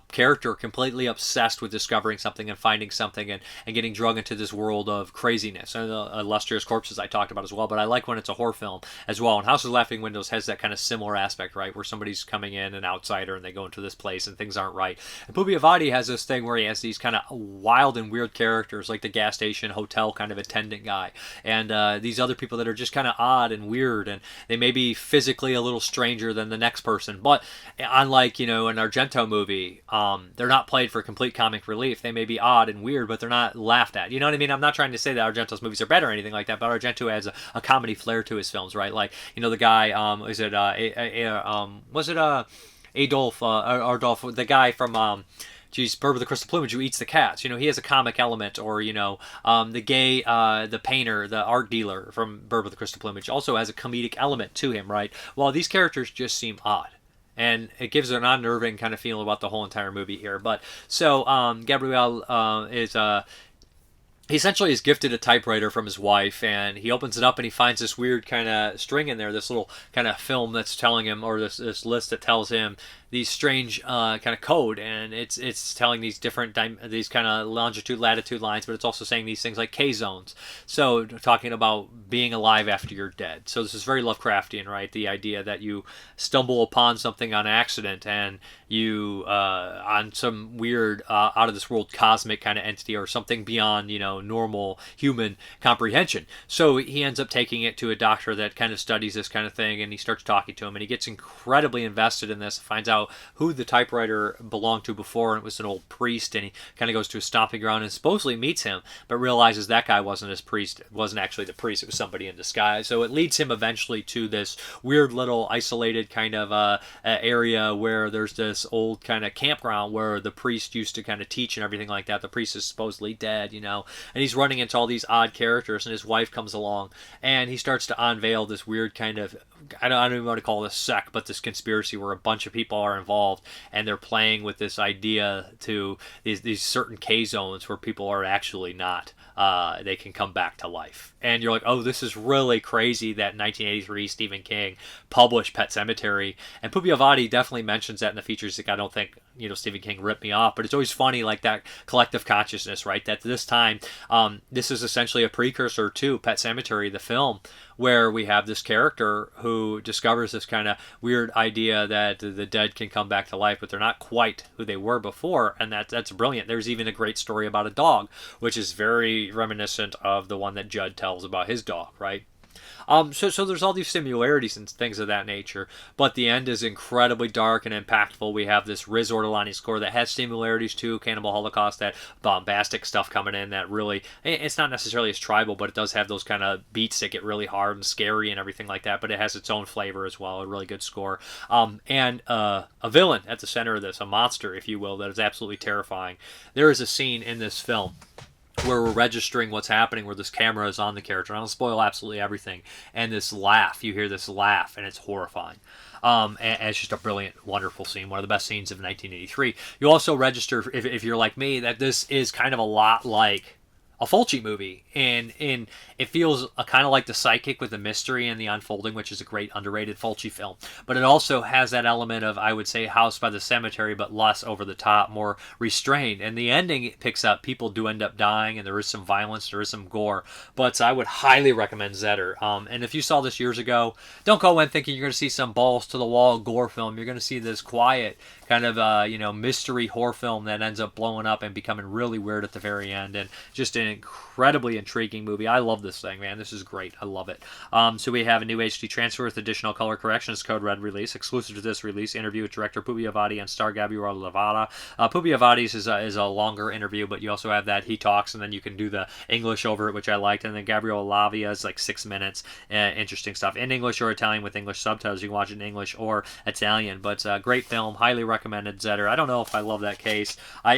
A: character completely obsessed with discovering something and finding something and getting drawn into this world of craziness. And the Illustrious Corpses I talked about as well, but I like when it's a horror film as well. And House of Laughing Windows has that kind of similar aspect, right, where somebody's coming in, an outsider, and they go into this place and things aren't right. And Pupi Avati has this thing where he has these kind of wild and weird characters, like the gas station hotel kind of attendant guy, and these other people that are just kind of odd and weird, and they may be physically a little stranger than the next person, but unlike, an Argento movie, they're not played for complete comic relief. They may be odd and weird, but they're not laughed at. You know what I mean? I'm not trying to say that Argento's movies are better or anything like that, but Argento adds a comedy flair to his films, right? Like, the guy, Adolf, the guy from, Bird with the Crystal Plumage, who eats the cats. He has a comic element, or, the painter, the art dealer from Bird with the Crystal Plumage also has a comedic element to him, right? Well, these characters just seem odd. And it gives an unnerving kind of feeling about the whole entire movie here. But, so, Gabriel is, he essentially is gifted a typewriter from his wife, and he opens it up and he finds this weird kind of string in there, this little kind of film that's telling him, or this list that tells him these strange kind of code, and it's telling these different these kind of longitude, latitude lines, but it's also saying these things like K zones. So talking about being alive after you're dead. So this is very Lovecraftian, right? The idea that you stumble upon something on accident and you on some weird out of this world cosmic kind of entity or something beyond normal human comprehension. So he ends up taking it to a doctor that kind of studies this kind of thing, and he starts talking to him, and he gets incredibly invested in this, finds out who the typewriter belonged to before, and it was an old priest, and he kind of goes to a stomping ground and supposedly meets him, but realizes that guy wasn't his priest. It wasn't actually the priest, it was somebody in disguise. So it leads him eventually to this weird little isolated kind of area where there's this old kind of campground where the priest used to kind of teach and everything like that. The priest is supposedly dead, and he's running into all these odd characters, and his wife comes along, and he starts to unveil this weird kind of, I don't even want to call this sect, but this conspiracy where a bunch of people are involved, and they're playing with this idea to these certain K zones where people are actually not. They can come back to life. And you're like, oh, this is really crazy that in 1983 Stephen King published Pet Sematary. And Pupi Avati definitely mentions that in the features. I don't think, Stephen King ripped me off, but it's always funny, like that collective consciousness, right? That this time, this is essentially a precursor to Pet Sematary, the film, where we have this character who discovers this kind of weird idea that the dead can come back to life, but they're not quite who they were before, and that's brilliant. There's even a great story about a dog, which is very reminiscent of the one that Judd tells about his dog, right? So there's all these similarities and things of that nature, but the end is incredibly dark and impactful. We have this Riz Ortolani score that has similarities to Cannibal Holocaust, that bombastic stuff coming in that really, it's not necessarily as tribal, but it does have those kind of beats that get really hard and scary and everything like that, but it has its own flavor as well, a really good score. And a villain at the center of this, a monster, if you will, that is absolutely terrifying. There is a scene in this film where we're registering what's happening, where this camera is on the character. I don't spoil absolutely everything. And this laugh, you hear this laugh, and it's horrifying. And it's just a brilliant, wonderful scene. One of the best scenes of 1983. You also register, if you're like me, that this is kind of a lot like a Fulci movie, and it feels kind of like The Psychic with the mystery and the unfolding, which is a great underrated Fulci film. But it also has that element of, I would say, House by the Cemetery, but less over the top, more restrained. And the ending it picks up. People do end up dying, and there is some violence, there is some gore. But I would highly recommend Zeder. And if you saw this years ago, don't go in thinking you're going to see some balls to the wall gore film. You're going to see this quiet kind of mystery horror film that ends up blowing up and becoming really weird at the very end, and just an incredibly intriguing movie. I love this thing, man. This is great. I love it. So we have a new HD transfer with additional color corrections, code red release. Exclusive to this release, interview with director Pupi Avati and star Gabriel Lavada. Pupi Avati's is a longer interview, but you also have that he talks, and then you can do the English over it, which I liked. And then Gabriel Lavia is like 6 minutes. Interesting stuff in English or Italian with English subtitles. You can watch it in English or Italian, but great film. Highly recommended. Zeder. I don't know if I love that case. I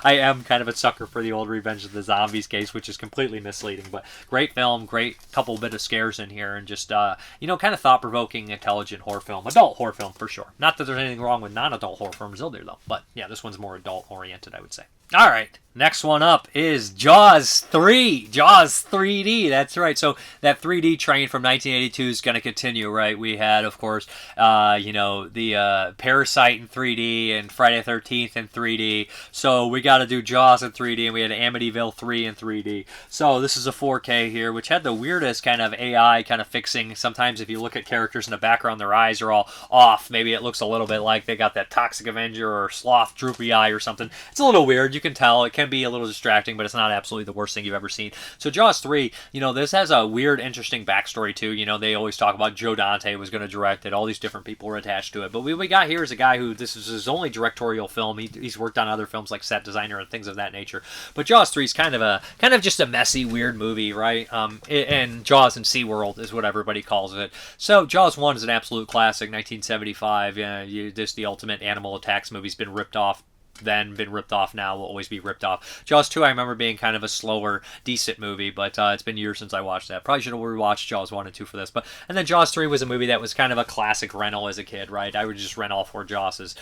A: am kind of a sucker for the old Revenge of the Zombies case, which is completely misleading, but great film, great couple bit of scares in here, and just kind of thought-provoking, intelligent horror film, adult horror film for sure. Not that there's anything wrong with non-adult horror films out there though, but yeah, this one's more adult oriented, I would say. All right, next one up is Jaws 3. Jaws 3D, that's right. So that 3D train from 1982 is going to continue, right? We had, of course, the Parasite in 3D and Friday the 13th in 3D. So we got to do Jaws in 3D, and we had Amityville 3 in 3D. So this is a 4K here, which had the weirdest kind of AI kind of fixing. Sometimes if you look at characters in the background, their eyes are all off. Maybe it looks a little bit like they got that Toxic Avenger or Sloth droopy eye or something. It's a little weird. You can tell it can be a little distracting, but it's not absolutely the worst thing you've ever seen. So Jaws 3, this has a weird, interesting backstory too. They always talk about Joe Dante was going to direct it. All these different people were attached to it. But we got here is a guy who, this is his only directorial film. He's worked on other films like Set Designer and things of that nature. But Jaws 3 is kind of just a messy, weird movie, right? And Jaws and SeaWorld is what everybody calls it. So Jaws 1 is an absolute classic, 1975. The ultimate animal attacks movie's been ripped off then, been ripped off now, will always be ripped off. Jaws 2 I remember being kind of a slower, decent movie, but it's been years since I watched that. Probably should have rewatched Jaws 1 and 2 for this. And then Jaws 3 was a movie that was kind of a classic rental as a kid, right? I would just rent all 4 Jaws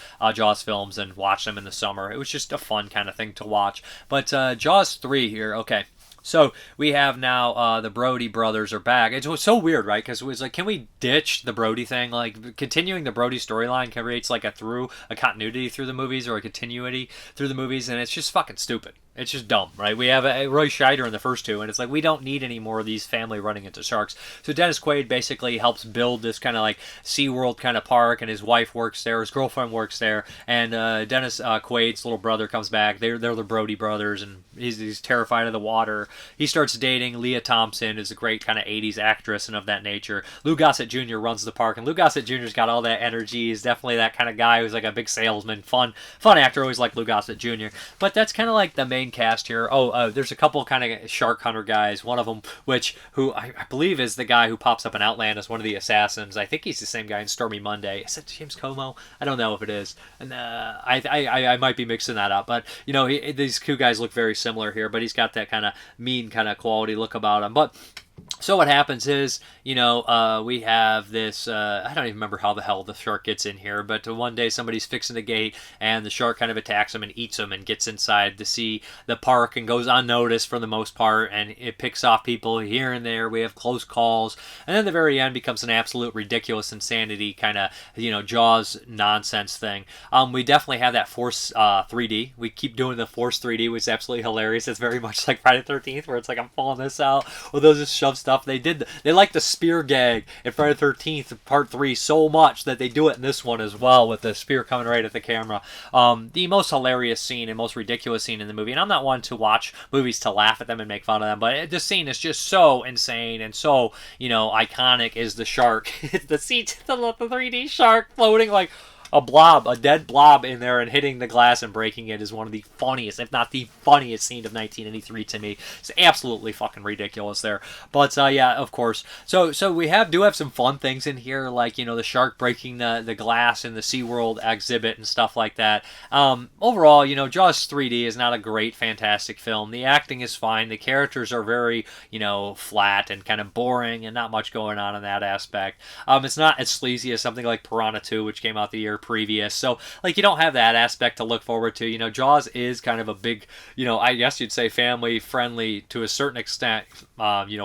A: films and watch them in the summer. It was just a fun kind of thing to watch. But Jaws 3 here, okay. So we have now the Brody brothers are back. It was so weird, right? Because it was like, can we ditch the Brody thing? Like, continuing the Brody storyline creates like a continuity through the movies, or a continuity through the movies, and it's just fucking stupid. It's just dumb, right? We have Roy Scheider in the first 2, and it's like, we don't need any more of these family running into sharks. So Dennis Quaid basically helps build this kind of like SeaWorld kind of park, and his wife works there, his girlfriend works there, and Dennis Quaid's little brother comes back. They're the Brody brothers, and he's terrified of the water. He starts dating Leah Thompson, who's a great kind of 80s actress and of that nature. Lou Gossett Jr. runs the park, and Lou Gossett Jr.'s got all that energy. He's definitely that kind of guy who's like a big salesman, fun actor. Always liked Lou Gossett Jr. But that's kind of like the main cast here. There's a couple kind of shark hunter guys. One of them, who I believe is the guy who pops up in Outland as one of the assassins. I think he's the same guy in Stormy Monday. Is it James Como? I don't know if it is. And I might be mixing that up. But these two guys look very similar here. But he's got that kind of mean kind of quality look about him. But So what happens is, we have this, I don't even remember how the hell the shark gets in here, but one day somebody's fixing the gate, and the shark kind of attacks him and eats him and gets inside to see the park and goes unnoticed for the most part, and it picks off people here and there. We have close calls, and then at the very end becomes an absolute ridiculous insanity kind of, Jaws nonsense thing. We definitely have that Force 3D. We keep doing the Force 3D, which is absolutely hilarious. It's very much like Friday the 13th, where it's like I'm pulling this out, or those just shove stuff. They like the spear gag in Friday the 13th Part 3 so much that they do it in this one as well, with the spear coming right at the camera. The most hilarious scene and most ridiculous scene in the movie, and I'm not one to watch movies to laugh at them and make fun of them, but this scene is just so insane and so, iconic, is the shark. The 3D shark floating like a dead blob in there and hitting the glass and breaking it is one of the funniest, if not the funniest scene of 1983 to me. It's absolutely fucking ridiculous there. But yeah, of course. So we do have some fun things in here, like, the shark breaking the glass in the SeaWorld exhibit and stuff like that. Overall, Jaws 3D is not a great, fantastic film. The acting is fine. The characters are very, flat and kind of boring and not much going on in that aspect. It's not as sleazy as something like Piranha 2, which came out the year previous. So, like, you don't have that aspect to look forward to. Jaws is kind of a big, I guess you'd say family-friendly to a certain extent,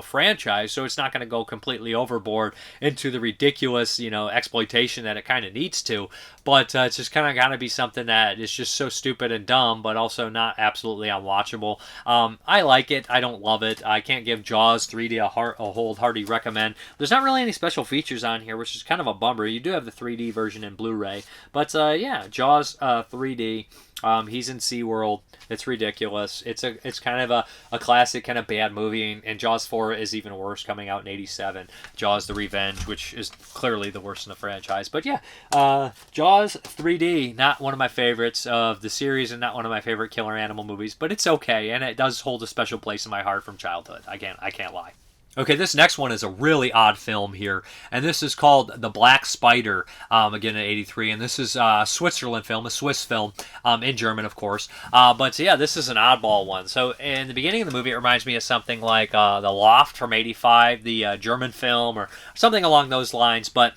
A: franchise. So it's not going to go completely overboard into the ridiculous, exploitation that it kind of needs to. But it's just kind of got to be something that is just so stupid and dumb, but also not absolutely unwatchable. I like it. I don't love it. I can't give Jaws 3D a wholehearty recommend. There's not really any special features on here, which is kind of a bummer. You do have the 3D version in Blu-ray. But yeah, Jaws 3D. He's in SeaWorld. It's ridiculous. It's kind of a classic kind of bad movie, and Jaws 4 is even worse, coming out in 87. Jaws the Revenge, which is clearly the worst in the franchise. But yeah, Jaws 3D, not one of my favorites of the series and not one of my favorite killer animal movies, but it's okay, and it does hold a special place in my heart from childhood. I can't lie. Okay, this next one is a really odd film here, and this is called The Black Spider, again in 83, and this is a Switzerland film, a Swiss film, in German, of course. But yeah, this is an oddball one. So in the beginning of the movie, it reminds me of something like The Loft from 85, the German film, or something along those lines, but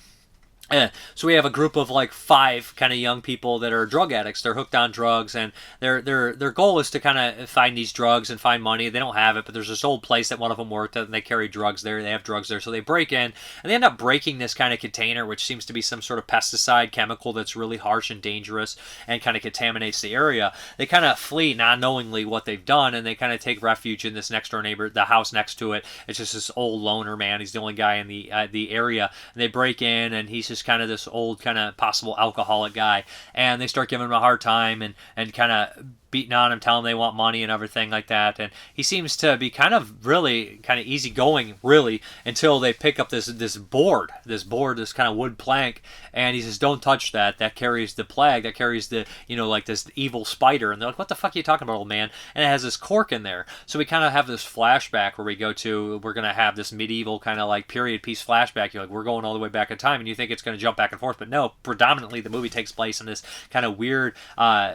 A: so we have a group of like 5 kind of young people that are drug addicts. They're hooked on drugs, and their goal is to kind of find these drugs and find money. They don't have it, but there's this old place that one of them worked at, and they carry drugs there. They have drugs there, so they break in, and they end up breaking this kind of container, which seems to be some sort of pesticide chemical that's really harsh and dangerous and kind of contaminates the area. They kind of flee, not knowingly what they've done, and they kind of take refuge in this next door neighbor, the house next to it. It's just this old loner man. He's the only guy in the area, and they break in, and he's just kind of this old kind of possible alcoholic guy, and they start giving him a hard time and kind of beating on him, telling him they want money and everything like that. And he seems to be kind of easygoing, really, until they pick up this board, this kind of wood plank, and he says, "Don't touch that. That carries the plague. That carries the, like this evil spider." And they're like, "What the fuck are you talking about, old man?" And it has this cork in there. So we kind of have this flashback where we're going to have this medieval kind of like period piece flashback. You're like, we're going all the way back in time, and you think it's going to jump back and forth, but no, predominantly the movie takes place in this kind of weird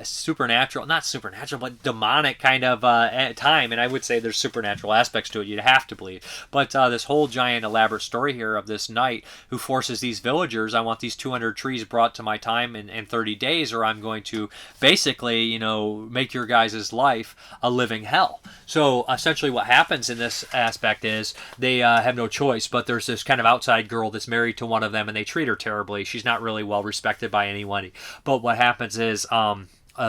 A: supernatural, but demonic kind of time, and I would say there's supernatural aspects to it. You'd have to believe, but this whole giant elaborate story here of this knight who forces these villagers, I want these 200 trees brought to my time in 30 days, or I'm going to basically, make your guys' life a living hell. So essentially what happens in this aspect is they have no choice, but there's this kind of outside girl that's married to one of them, and they treat her terribly. She's not really well respected by anyone, but what happens is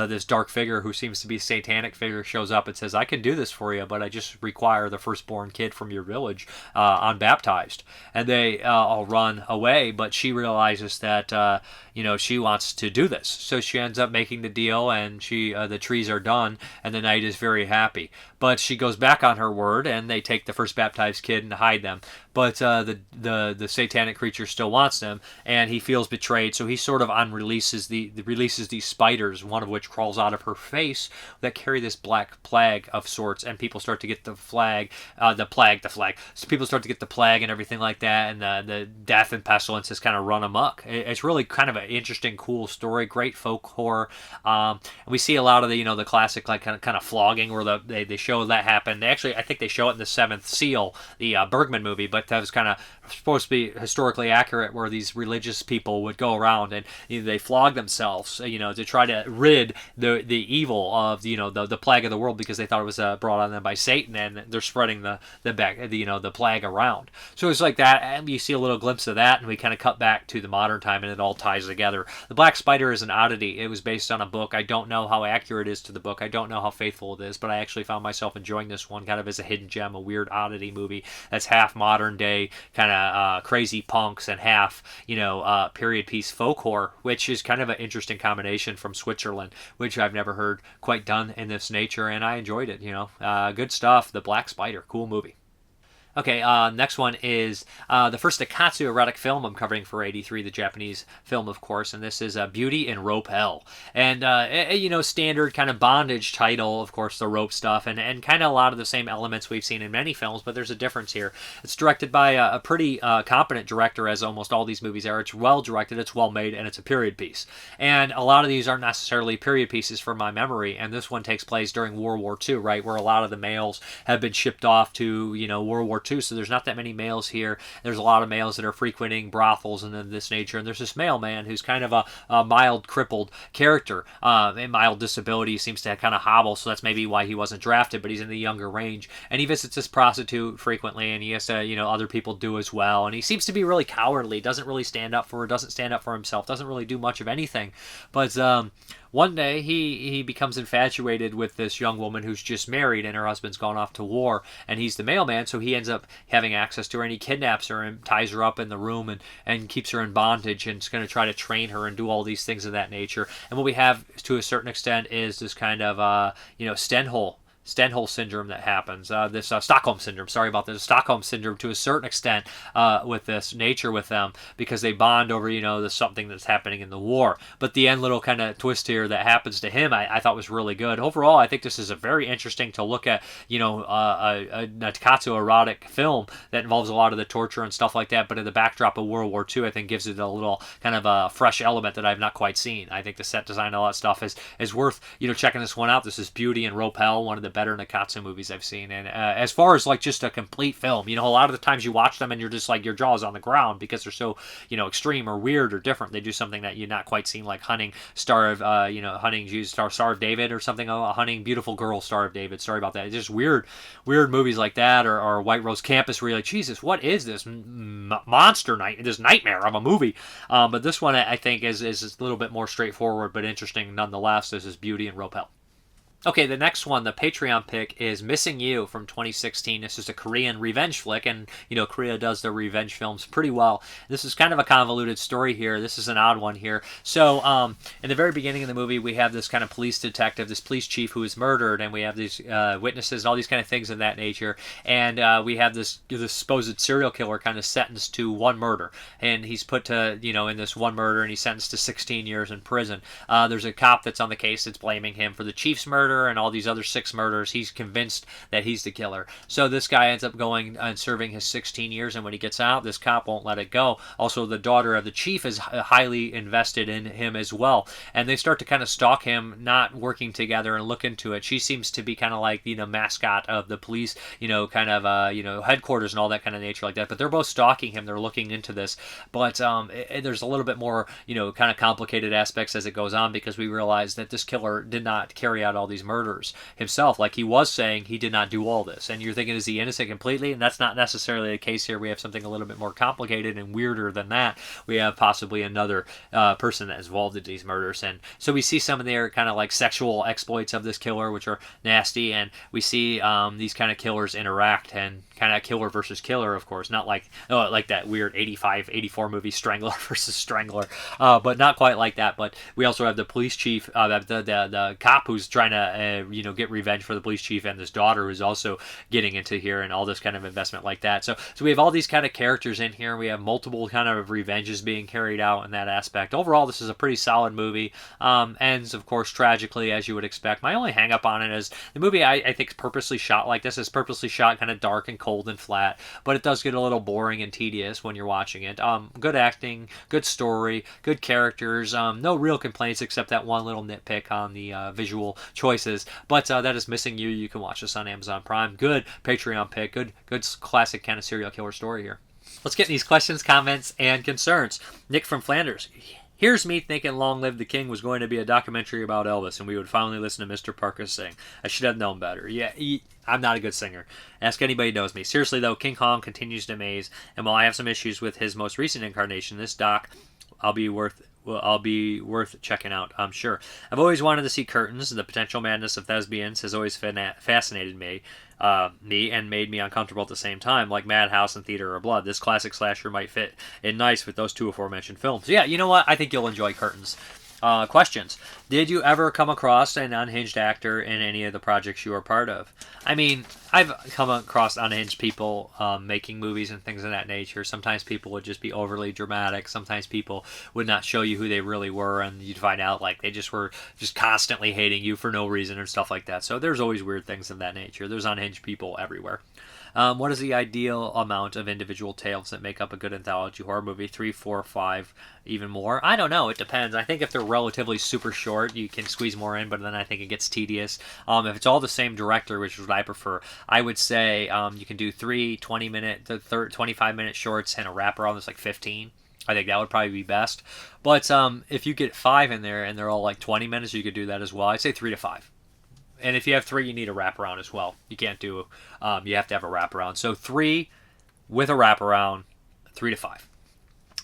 A: this dark figure who seems to be a satanic figure shows up and says, "I can do this for you, but I just require the firstborn kid from your village unbaptized." And they all run away, but she realizes that she wants to do this, so she ends up making the deal, and the trees are done, and the knight is very happy. But she goes back on her word, and they take the first baptized kid and hide them. but the satanic creature still wants them, and he feels betrayed. So he sort of releases these spiders, one of which crawls out of her face that carry this black plague of sorts, and people start to get the plague. So people start to get the plague and everything like that, and the death and pestilence has kind of run amok. It's really kind of an interesting, cool story, great folk horror. We see a lot of the classic like kind of flogging where they show that happen. I think they show it in the Seventh Seal, the Bergman movie, but that was kind of supposed to be historically accurate, where these religious people would go around and they flog themselves, to try to rid the evil of the plague of the world, because they thought it was brought on them by Satan, and they're spreading the plague around. So it's like that, and you see a little glimpse of that, and we kind of cut back to the modern time, and it all ties together. The Black Spider is an oddity. It was based on a book. I don't know how accurate it is to the book. I don't know how faithful it is, but I actually found myself enjoying this one kind of as a hidden gem, a weird oddity movie that's half modern day kind of crazy punks and half period piece folk horror, which is kind of an interesting combination from Switzerland, which I've never heard quite done in this nature, and I enjoyed it. Good stuff. The Black Spider, cool movie. Okay, next one is the first Akatsu erotic film I'm covering for 83, the Japanese film, of course, and this is Beauty in Rope Hell. And, standard kind of bondage title, of course, the rope stuff, and kind of a lot of the same elements we've seen in many films, but there's a difference here. It's directed by a pretty competent director, as almost all these movies are. It's well directed, it's well made, and it's a period piece. And a lot of these aren't necessarily period pieces from my memory, and this one takes place during World War II, right, where a lot of the males have been shipped off to, World War II, so there's not that many males here. There's a lot of males that are frequenting brothels and of this nature, and there's this mailman who's kind of a mild crippled character, a mild disability, seems to kind of hobble, so that's maybe why he wasn't drafted, but he's in the younger range, and he visits this prostitute frequently, and he has to, other people do as well, and he seems to be really cowardly, doesn't really stand up for her, doesn't stand up for himself, doesn't really do much of anything, but one day, he becomes infatuated with this young woman who's just married, and her husband's gone off to war, and he's the mailman, so he ends up having access to her, and he kidnaps her and ties her up in the room and keeps her in bondage, and is going to try to train her and do all these things of that nature. And what we have, to a certain extent, is this kind of, Stenhol syndrome that happens, this Stockholm syndrome, sorry about this, Stockholm syndrome to a certain extent with this nature with them, because they bond over, the something that's happening in the war. But the end little kind of twist here that happens to him, I thought was really good. Overall, I think this is a very interesting to look at, a Nakatsu erotic film that involves a lot of the torture and stuff like that, but in the backdrop of World War II, I think gives it a little kind of a fresh element that I've not quite seen. I think the set design and all that stuff is worth, checking this one out. This is Beauty in Rope Hell, one of the better Nakatsu movies I've seen, and as far as like just a complete film, a lot of the times you watch them and you're just like your jaw's on the ground because they're so extreme or weird or different. They do something that you're not quite seen, like Hunting Star of David or something. Hunting Beautiful Girl, Star of David. Sorry about that. It's just weird movies like that, or White Rose Campus, where you're like, Jesus, what is this monster night, this nightmare of a movie? But this one I think is a little bit more straightforward but interesting nonetheless. This is Beauty in Rope Hell. Okay, the next one, the Patreon pick, is Missing You from 2016. This is a Korean revenge flick, and, Korea does their revenge films pretty well. This is kind of a convoluted story here. This is an odd one here. So, in the very beginning of the movie, we have this kind of police detective, this police chief who is murdered, and we have these witnesses and all these kind of things of that nature, and we have this supposed serial killer kind of sentenced to one murder, and he's put to, in this one murder, and he's sentenced to 16 years in prison. There's a cop that's on the case that's blaming him for the chief's murder, and all these other 6 murders. He's convinced that he's the killer. So this guy ends up going and serving his 16 years, and when he gets out, this cop won't let it go. Also, the daughter of the chief is highly invested in him as well, and they start to kind of stalk him, not working together and look into it. She seems to be kind of like, mascot of the police, kind of, headquarters and all that kind of nature like that, but they're both stalking him. They're looking into this, but there's a little bit more, kind of complicated aspects as it goes on, because we realize that this killer did not carry out all these murders himself. Like he was saying, he did not do all this, and you're thinking, is he innocent completely? And that's not necessarily the case here. We have something a little bit more complicated and weirder than that. We have possibly another person that is involved in these murders, and so we see some of their kind of like sexual exploits of this killer, which are nasty, and we see these kind of killers interact, and kind of killer versus killer, of course, not like that weird 84 movie Strangler versus Strangler, but not quite like that. But we also have the police chief, the cop who's trying to get revenge for the police chief and his daughter, who's also getting into here, and all this kind of investment like that. So we have all these kind of characters in here. We have multiple kind of revenges being carried out in that aspect. Overall, this is a pretty solid movie. Ends, of course, tragically, as you would expect. My only hang up on it is the movie, I think, is purposely shot like this. It's purposely shot kind of dark and cold and flat, but it does get a little boring and tedious when you're watching it. Good acting, good story, good characters. No real complaints except that one little nitpick on the visual choices, but that is missing you. You can watch this on Amazon Prime. Good Patreon pick. Good classic kind of serial killer story here. Let's get these questions, comments, and concerns. Nick from Flanders. Here's me thinking Long Live the King was going to be a documentary about Elvis, and we would finally listen to Mrparka sing. I should have known better. Yeah, I'm not a good singer. Ask anybody who knows me. Seriously, though, King Kong continues to amaze, and while I have some issues with his most recent incarnation, this doc I'll be worth checking out, I'm sure. I've always wanted to see Curtains. The potential madness of thespians has always fascinated me and made me uncomfortable at the same time, like Madhouse and Theater of Blood. This classic slasher might fit in nice with those two aforementioned films. Yeah, you know what? I think you'll enjoy Curtains. Questions. Did you ever come across an unhinged actor in any of the projects you were part of? I mean, I've come across unhinged people making movies and things of that nature. Sometimes people would just be overly dramatic. Sometimes people would not show you who they really were, and you'd find out like they just were just constantly hating you for no reason and stuff like that. So there's always weird things of that nature. There's unhinged people everywhere. What is the ideal amount of individual tales that make up a good anthology horror movie? 3, 4, 5, even more? I don't know. It depends. I think if they're relatively super short, you can squeeze more in, but then I think it gets tedious. If it's all the same director, which is what I prefer, I would say you can do 3 20-minute, 25-minute shorts and a wraparound that's like 15. I think that would probably be best. But if you get 5 in there and they're all like 20 minutes, you could do that as well. I'd say 3 to 5. And if you have 3, you need a wraparound as well. You can't do, you have to have a wraparound. So 3 with a wraparound, 3 to 5.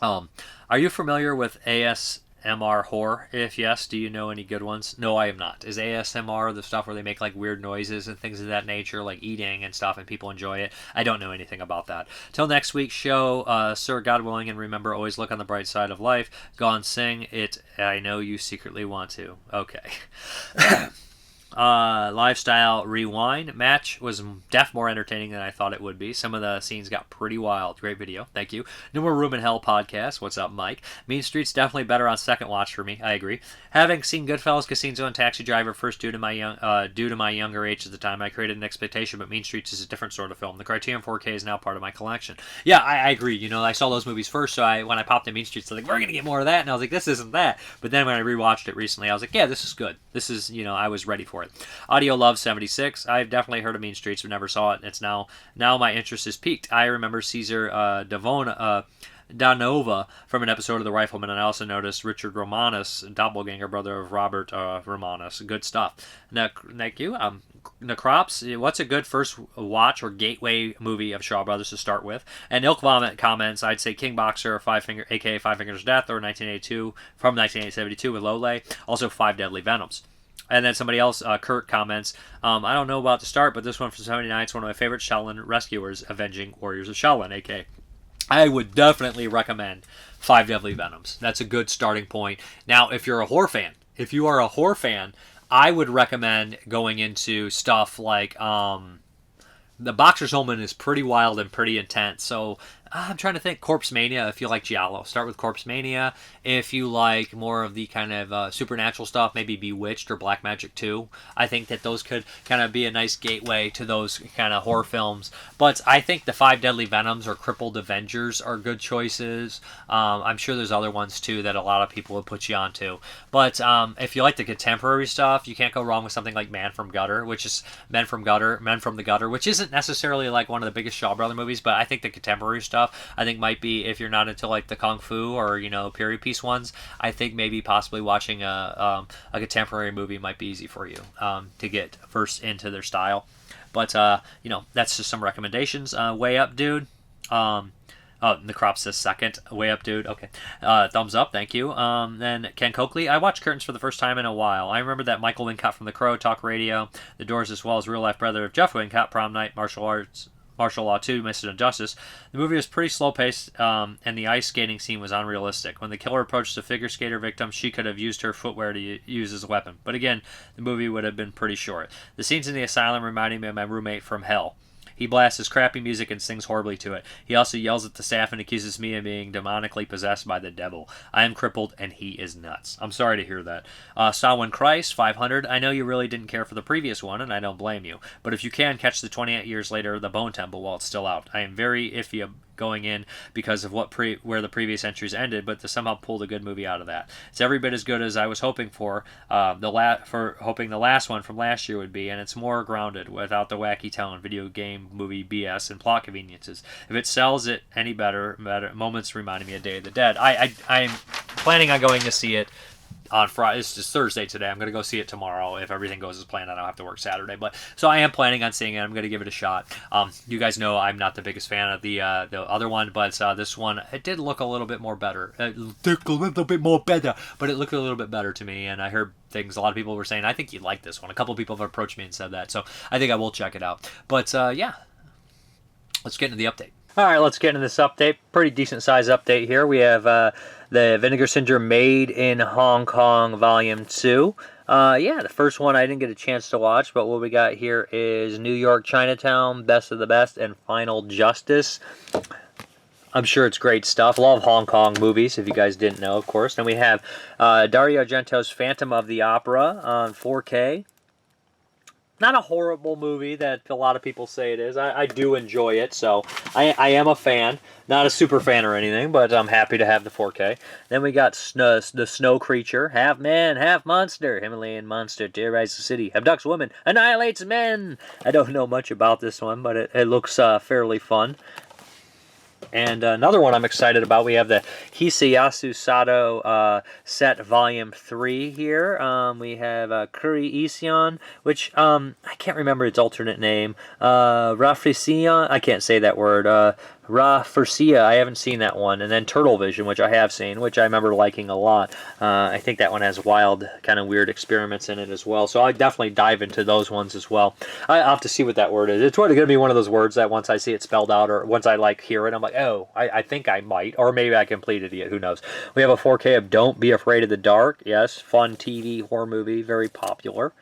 A: Are you familiar with ASMR horror? If yes, do you know any good ones? No, I am not. Is ASMR the stuff where they make like weird noises and things of that nature, like eating and stuff, and people enjoy it? I don't know anything about that. Till next week's show, sir, God willing, and remember, always look on the bright side of life. Go on, sing it. I know you secretly want to. Okay. Lifestyle Rewind match was more entertaining than I thought it would be. Some of the scenes got pretty wild. Great video. Thank you. No More Room in Hell podcast. What's up, Mike? Mean Streets definitely better on second watch for me. I agree. Having seen Goodfellas, Casino, and Taxi Driver first due to my younger age at the time, I created an expectation, but Mean Streets is a different sort of film. The Criterion 4K is now part of my collection. Yeah, I agree. You know, I saw those movies first, so when I popped in Mean Streets, I was like, we're going to get more of that, and I was like, this isn't that. But then when I rewatched it recently, I was like, yeah, this is good. This is, I was ready for it. Audio Love 76. I've definitely heard of Mean Streets, but never saw it. It's now my interest is piqued. I remember Caesar Danova from an episode of The Rifleman, and I also noticed Richard Romanus, doppelganger brother of Robert Romanus. Good stuff. Thank you. Necrops, what's a good first watch or gateway movie of Shaw Brothers to start with? And Ilk Vomit comments, I'd say King Boxer, aka Five Fingers Death, or 1982 from 1972 with Lole. Also Five Deadly Venoms. And then somebody else, Kurt, comments, I don't know about the start, but this one from 79 is one of my favorite Shaolin rescuers, Avenging Warriors of Shaolin, a.k.a. I would definitely recommend Five Deadly Venoms. That's a good starting point. Now, if you are a horror fan, I would recommend going into stuff like The Boxer's Omen is pretty wild and pretty intense. So I'm trying to think. Corpse Mania, if you like Giallo. Start with Corpse Mania. If you like more of the kind of supernatural stuff, maybe Bewitched or Black Magic 2. I think that those could kind of be a nice gateway to those kind of horror films. But I think the Five Deadly Venoms or Crippled Avengers are good choices. I'm sure there's other ones too that a lot of people would put you onto. But if you like the contemporary stuff, you can't go wrong with something like Men from the Gutter, which isn't necessarily like one of the biggest Shaw Brother movies, but I think the contemporary stuff, I think might be, if you're not into like the Kung Fu or, period piece ones, I think maybe possibly watching a contemporary movie might be easy for you to get first into their style. But, that's just some recommendations. Way Up, dude. Necrops says second. Way Up, dude. Okay. Thumbs up. Thank you. Then Ken Coakley. I watched Curtains for the first time in a while. I remember that Michael Wincott from The Crow, Talk Radio, The Doors, as well as real-life brother of Jeff Wincott, Prom Night, Martial Arts, Martial Law 2, Missing and Justice. The movie was pretty slow-paced, and the ice skating scene was unrealistic. When the killer approached the figure skater victim, she could have used her footwear to use as a weapon. But again, the movie would have been pretty short. The scenes in the asylum reminded me of my roommate from Hell. He blasts his crappy music and sings horribly to it. He also yells at the staff and accuses me of being demonically possessed by the devil. I am crippled and he is nuts. I'm sorry to hear that. Sawin Christ, 500. I know you really didn't care for the previous one, and I don't blame you. But if you can, catch the 28 years later The Bone Temple while it's still out. I am very iffy going in because of where the previous entries ended, but to somehow pulled a good movie out of that. It's every bit as good as I was hoping for. Hoping the last one from last year would be, and it's more grounded without the wacky tone, video game, movie BS, and plot conveniences. If it sells it any better moments reminding me of Day of the Dead. I'm planning on going to see it on Friday. It's just Thursday today. I'm going to go see it tomorrow. If everything goes as planned, I don't have to work Saturday. But so I am planning on seeing it. I'm going to give it a shot. You guys know I'm not the biggest fan of the other one, but this one, it did look a little bit more better. It looked a little bit more better, but it looked a little bit better to me. And I heard things. A lot of people were saying, I think you'd like this one. A couple of people have approached me and said that. So I think I will check it out. But yeah, let's get into the update. All right, let's get into this update. Pretty decent size update here. We have the Vinegar Syndrome Made in Hong Kong Volume 2. Yeah, the first one I didn't get a chance to watch, but what we got here is New York Chinatown, Best of the Best, and Final Justice. I'm sure it's great stuff. Love Hong Kong movies, if you guys didn't know, of course. Then we have Dario Argento's Phantom of the Opera on 4K. Not a horrible movie that a lot of people say it is. I do enjoy it, so I am a fan. Not a super fan or anything, but I'm happy to have the 4K. Then we got the Snow Creature, half man, half monster. Himalayan monster terrorizes the city, abducts women, annihilates men. I don't know much about this one, but it looks fairly fun. And another one I'm excited about, we have the Hisayasu Satô set Volume 3 here. We have Kyrie Ision, which I can't remember its alternate name. Rafureshia, I can't say that word. Rafureshia, I haven't seen that one. And then Turtle Vision, which I have seen, which I remember liking a lot. I think that one has wild, kind of weird experiments in it as well. So I definitely dive into those ones as well. I'll have to see what that word is. It's going to be one of those words that once I see it spelled out or once I hear it, I'm like, oh, I think I might. Or maybe I completed it. Who knows? We have a 4K of Don't Be Afraid of the Dark. Yes, fun TV horror movie, very popular.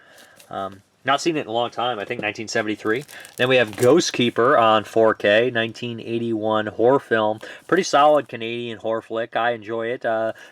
A: Not seen it in a long time, I think 1973. Then we have Ghost Keeper on 4K, 1981 horror film. Pretty solid Canadian horror flick. I enjoy it.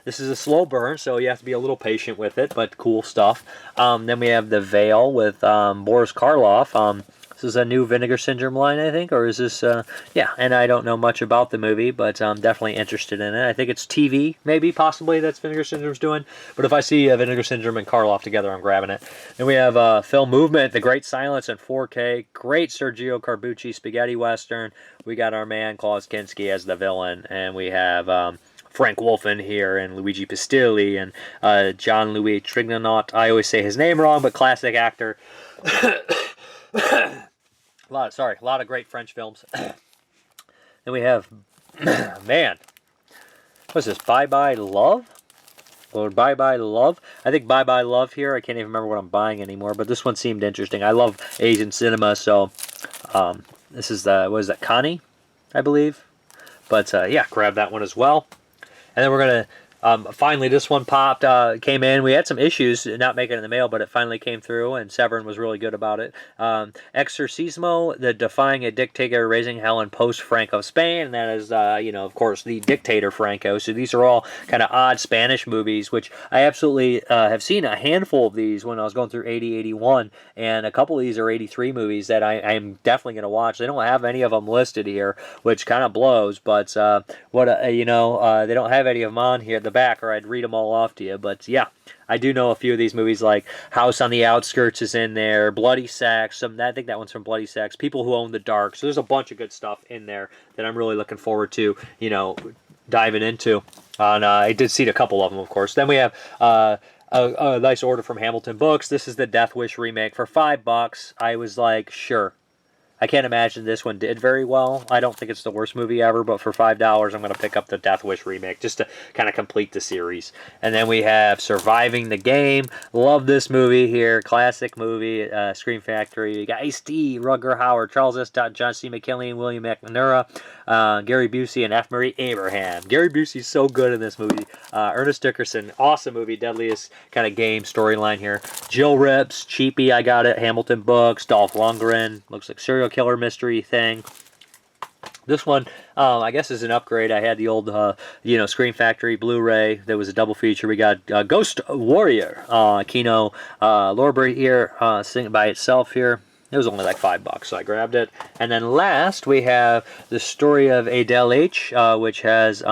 A: This is a slow burn, so you have to be a little patient with it, but cool stuff. Then we have The Veil with Boris Karloff. This is a new Vinegar Syndrome line, I think, or is this, yeah, and I don't know much about the movie, but I'm definitely interested in it. I think it's TV, maybe, possibly, that's Vinegar Syndrome's doing, but if I see Vinegar Syndrome and Karloff together, I'm grabbing it. Then we have Film Movement, The Great Silence in 4K, great Sergio Corbucci spaghetti western. We got our man Klaus Kinski as the villain, and we have Frank Wolfen here, and Luigi Pistilli, and John Louis Trignanot. I always say his name wrong, but classic actor. A lot of great French films. Then we have, man, what's this, Bye Bye Love? Or Bye Bye Love? I think Bye Bye Love here. I can't even remember what I'm buying anymore, but this one seemed interesting. I love Asian cinema, so this is the, what is that, Connie, I believe? But yeah, grab that one as well. And then we're going to, finally, this one popped, came in. We had some issues not making it in the mail, but it finally came through, and Severin was really good about it. Exorcismo, the Defying a Dictator, Raising Hell in Post-Franco Spain, and that is, you know, of course, the Dictator Franco. So these are all kind of odd Spanish movies, which I absolutely have seen a handful of these when I was going through 80, 81, and a couple of these are 83 movies that I am definitely going to watch. They don't have any of them listed here, which kind of blows, but you know, they don't have any of them on here at the back, or I'd read them all off to you. But yeah, I do know a few of these movies, like House on the Outskirts is in there, Bloody Sex, I think that one's from Bloody Sex, People Who Own the Dark. So there's a bunch of good stuff in there that I'm really looking forward to, you know, diving into. And I did see a couple of them, of course. Then we have a nice order from Hamilton Books. This is the Death Wish remake for $5. I was like, sure. I can't imagine this one did very well. I don't think it's the worst movie ever, but for $5, I'm going to pick up the Death Wish remake just to kind of complete the series. And then we have Surviving the Game. Love this movie here. Classic movie, Scream Factory. You got Ice-T, Rutger Hauer, Charles S. John C. McKinley, and William McNamara, Gary Busey, and F. Murray Abraham. Gary Busey's so good in this movie. Ernest Dickerson, awesome movie. Deadliest kind of game storyline here. Jill Rips, Cheapy, I got it. Hamilton Books, Dolph Lundgren. Looks like serial killer mystery thing. This one, I guess, is an upgrade. I had the old, Scream Factory Blu-ray. There was a double feature. We got Ghost Warrior, Kino Lorber here, singing by itself here. It was only like $5, so I grabbed it. And then last, we have The Story of Adele H., which has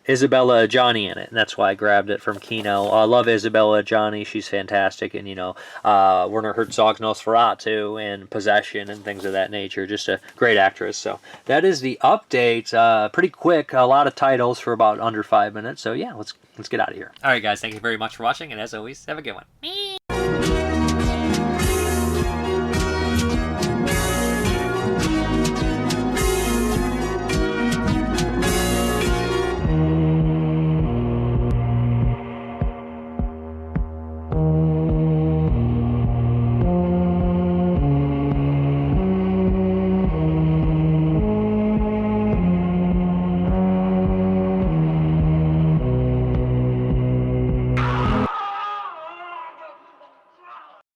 A: Isabella Adjani in it, and that's why I grabbed it from Kino. I love Isabella Adjani. She's fantastic. And, Werner Herzog's Nosferatu and Possession and things of that nature. Just a great actress. So that is the update. Pretty quick. A lot of titles for about under 5 minutes. So, yeah, let's get out of here. All right, guys. Thank you very much for watching. And as always, have a good one.